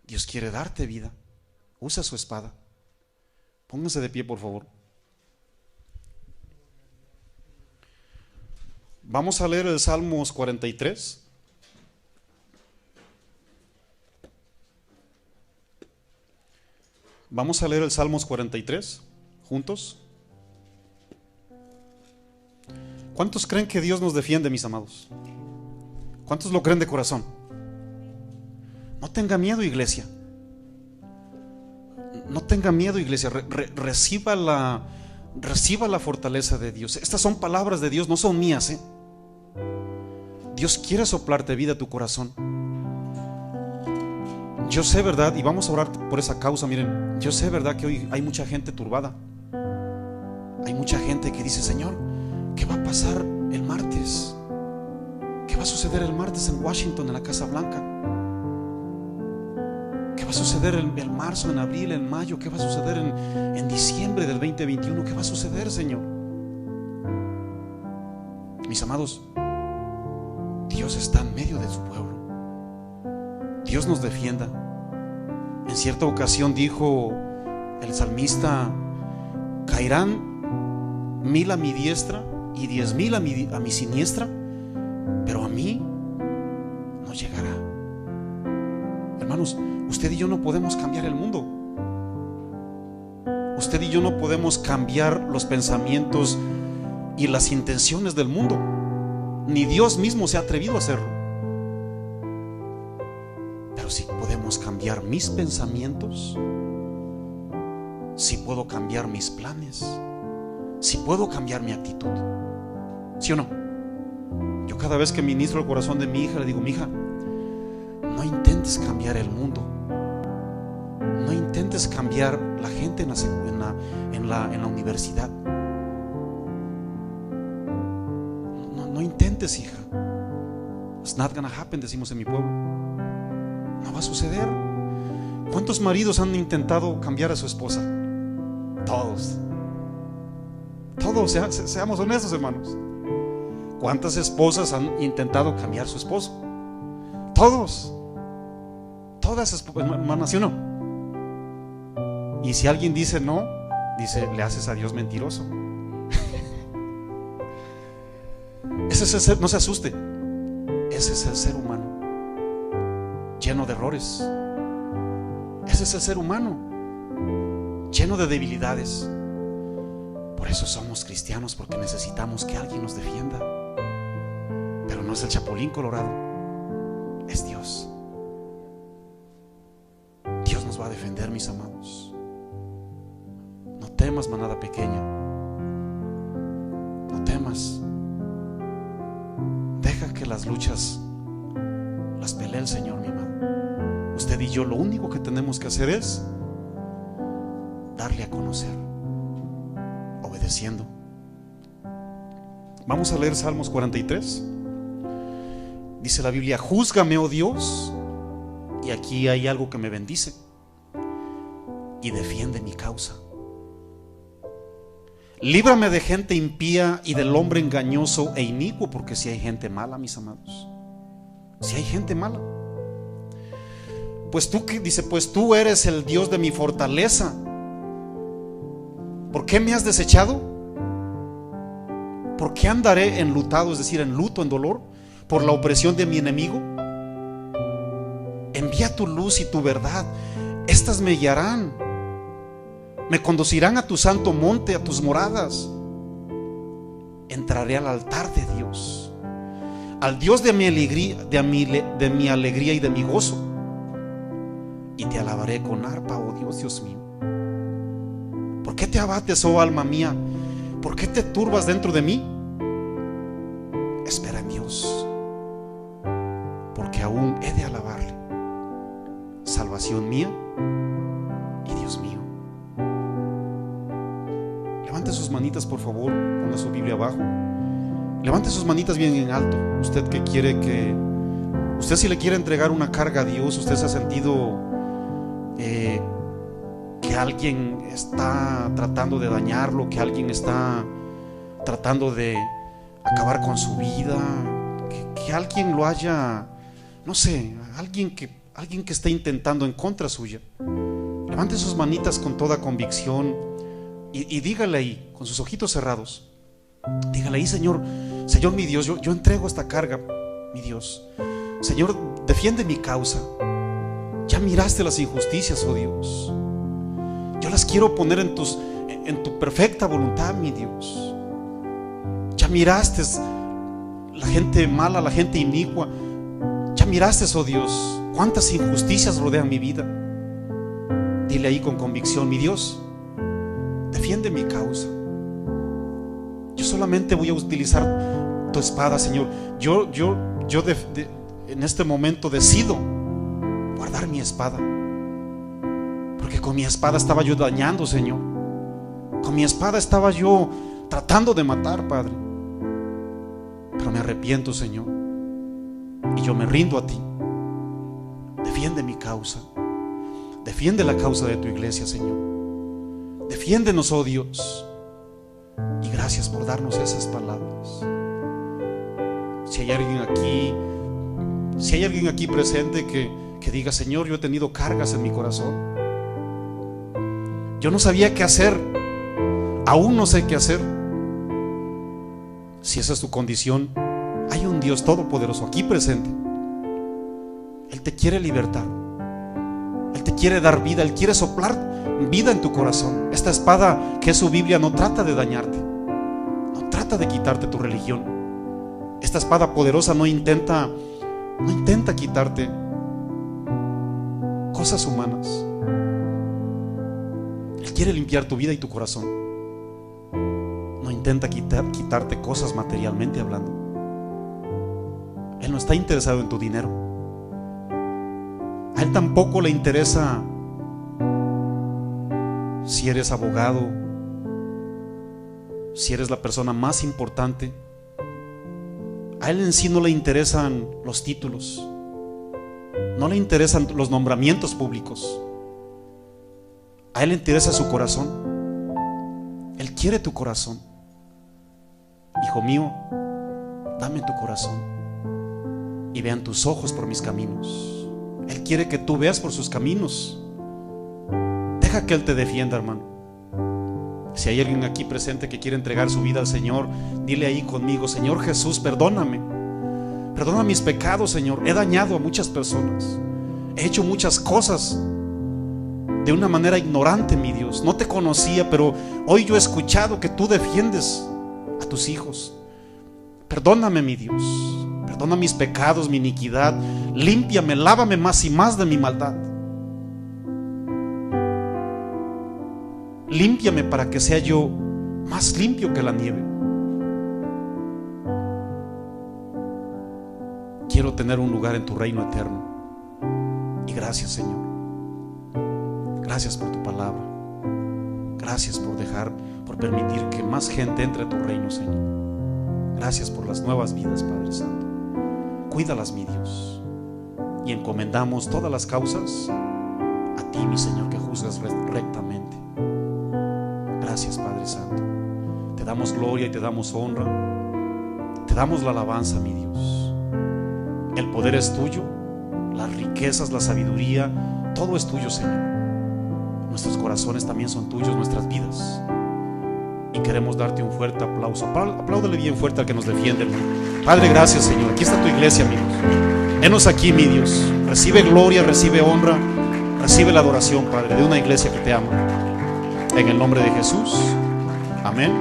Dios quiere darte vida. Usa su espada. Pónganse de pie, por favor. Vamos a leer el Salmos 43. Vamos a leer el Salmos 43 juntos. ¿Cuántos creen que Dios nos defiende, mis amados? ¿Cuántos lo creen de corazón? No tenga miedo, iglesia. No tenga miedo, iglesia. Reciba la fortaleza de Dios. Estas son palabras de Dios, no son mías, ¿eh? Dios quiere soplarte vida a tu corazón. Yo sé, ¿verdad? Y vamos a orar por esa causa. Miren, yo sé, ¿verdad? Que hoy hay mucha gente turbada. Hay mucha gente que dice: Señor, ¿qué va a pasar el martes? ¿Qué va a suceder el martes en Washington, en la Casa Blanca? ¿Qué va a suceder en marzo, en abril, en mayo? ¿Qué va a suceder en diciembre del 2021? ¿Qué va a suceder, Señor? Mis amados, Dios está en medio de su pueblo. Dios nos defienda. En cierta ocasión dijo el salmista: caerán 1000 a mi diestra y 10,000 a mi siniestra, pero a mí no llegará. Hermanos, usted y yo no podemos cambiar el mundo. Usted y yo no podemos cambiar los pensamientos y las intenciones del mundo. Ni Dios mismo se ha atrevido a hacerlo. Pero sí podemos cambiar mis pensamientos. Sí puedo cambiar mis planes. Sí puedo cambiar mi actitud. ¿Sí o no? Yo cada vez que ministro el corazón de mi hija, le digo: mi hija, no intentes cambiar el mundo. No intentes cambiar la gente en la universidad. No intentes, hija. It's not gonna happen, decimos en mi pueblo. No va a suceder. ¿Cuántos maridos han intentado cambiar a su esposa? Todos. Seamos honestos, hermanos. ¿Cuántas esposas han intentado cambiar a su esposo? Todos. Todas, hermanas, ¿sí o no? Y si alguien dice no, dice: le haces a Dios mentiroso. Ese es el ser, no se asuste. Ese es el ser humano, lleno de errores. Ese es el ser humano, lleno de debilidades. Por eso somos cristianos, porque necesitamos que alguien nos defienda. Pero no es el Chapulín Colorado, es Dios. Dios nos va a defender, mis amados. No temas, manada pequeña. No temas. Deja que las luchas las pelee el Señor, mi amado. Usted y yo lo único que tenemos que hacer es darle a conocer, obedeciendo. Vamos a leer Salmos 43. Dice la Biblia: júzgame, oh Dios. Y aquí hay algo que me bendice: y defiende mi causa. Líbrame de gente impía y del hombre engañoso e inicuo, porque si hay gente mala, mis amados, si hay gente mala. Pues tú eres el Dios de mi fortaleza. ¿Por qué me has desechado? ¿Por qué andaré enlutado, es decir, en luto, en dolor, por la opresión de mi enemigo? Envía tu luz y tu verdad, estas me guiarán, me conducirán a tu santo monte, a tus moradas. Entraré al altar de Dios, al Dios de mi alegría, de mi alegría y de mi gozo, y te alabaré con arpa, oh Dios, Dios mío. ¿Por qué te abates, oh alma mía? ¿Por qué te turbas dentro de mí? Espera en Dios, porque aún he de alabarle, salvación mía y Dios mío. Levante sus manitas, por favor. Ponga su Biblia abajo. Levante sus manitas bien en alto. Usted si le quiere entregar una carga a Dios, usted se ha sentido que alguien está tratando de dañarlo, que alguien está tratando de acabar con su vida, que alguien lo haya, no sé, alguien que esté intentando en contra suya. Levante sus manitas con toda convicción y dígale ahí, con sus ojitos cerrados, dígale ahí: Señor mi Dios, yo entrego esta carga, mi Dios. Señor, defiende mi causa. Ya miraste las injusticias, oh Dios. Yo las quiero poner en tu perfecta voluntad, mi Dios. Ya miraste la gente mala, la gente inicua. Ya miraste, oh Dios, ¿Cuántas injusticias rodean mi vida? Dile ahí con convicción: mi Dios, defiende mi causa. Yo solamente voy a utilizar tu espada, Señor. Yo en este momento decido guardar mi espada, porque con mi espada estaba yo dañando, Señor. Con mi espada estaba yo tratando de matar, Padre. Pero me arrepiento, Señor, y yo me rindo a ti. Defiende mi causa. Defiende la causa de tu iglesia, Señor. Defiéndenos, oh Dios. Y gracias por darnos esas palabras. Si hay alguien aquí presente que diga: Señor, yo he tenido cargas en mi corazón, yo no sabía qué hacer, aún no sé qué hacer. Si esa es tu condición, hay un Dios todopoderoso aquí presente. Él te quiere libertar, Él te quiere dar vida, Él quiere soplar vida en tu corazón. Esta espada que es su Biblia no trata de dañarte, no trata de quitarte tu religión. Esta espada poderosa no intenta quitarte cosas humanas. Él quiere limpiar tu vida y tu corazón. No intenta quitarte cosas materialmente hablando. Él no está interesado en tu dinero. A Él tampoco le interesa si eres abogado, si eres la persona más importante. A Él en sí no le interesan los títulos, no le interesan los nombramientos públicos. A Él le interesa su corazón. Él quiere tu corazón. Hijo mío, dame tu corazón y vean tus ojos por mis caminos. Él quiere que tú veas por sus caminos. Deja que Él te defienda, hermano. Si hay alguien aquí presente que quiere entregar su vida al Señor, dile ahí conmigo: Señor Jesús, perdóname. Perdona mis pecados, Señor. He dañado a muchas personas. He hecho muchas cosas de una manera ignorante, mi Dios. No te conocía, pero hoy yo he escuchado que tú defiendes a tus hijos. Perdóname, mi Dios. Perdona mis pecados, mi iniquidad. Límpiame, lávame más y más de mi maldad. Límpiame para que sea yo más limpio que la nieve. Quiero tener un lugar en tu reino eterno. Y gracias, Señor. Gracias por tu palabra. Gracias por permitir que más gente entre a tu reino, Señor. Gracias por las nuevas vidas, Padre Santo. Cuídalas, mi Dios. Y encomendamos todas las causas a ti, mi Señor, que juzgas rectamente. Gracias, Padre Santo. Te damos gloria y te damos honra. Te damos la alabanza, mi Dios. El poder es tuyo, las riquezas, la sabiduría, todo es tuyo, Señor. Nuestros corazones también son tuyos, nuestras vidas. Y queremos darte un fuerte aplauso. Apláudale bien fuerte al que nos defiende, hermano. Padre, gracias, Señor. Aquí está tu iglesia, amigos. Venos aquí, mi Dios. Recibe gloria, recibe honra, recibe la adoración, Padre, de una iglesia que te ama. En el nombre de Jesús. Amén.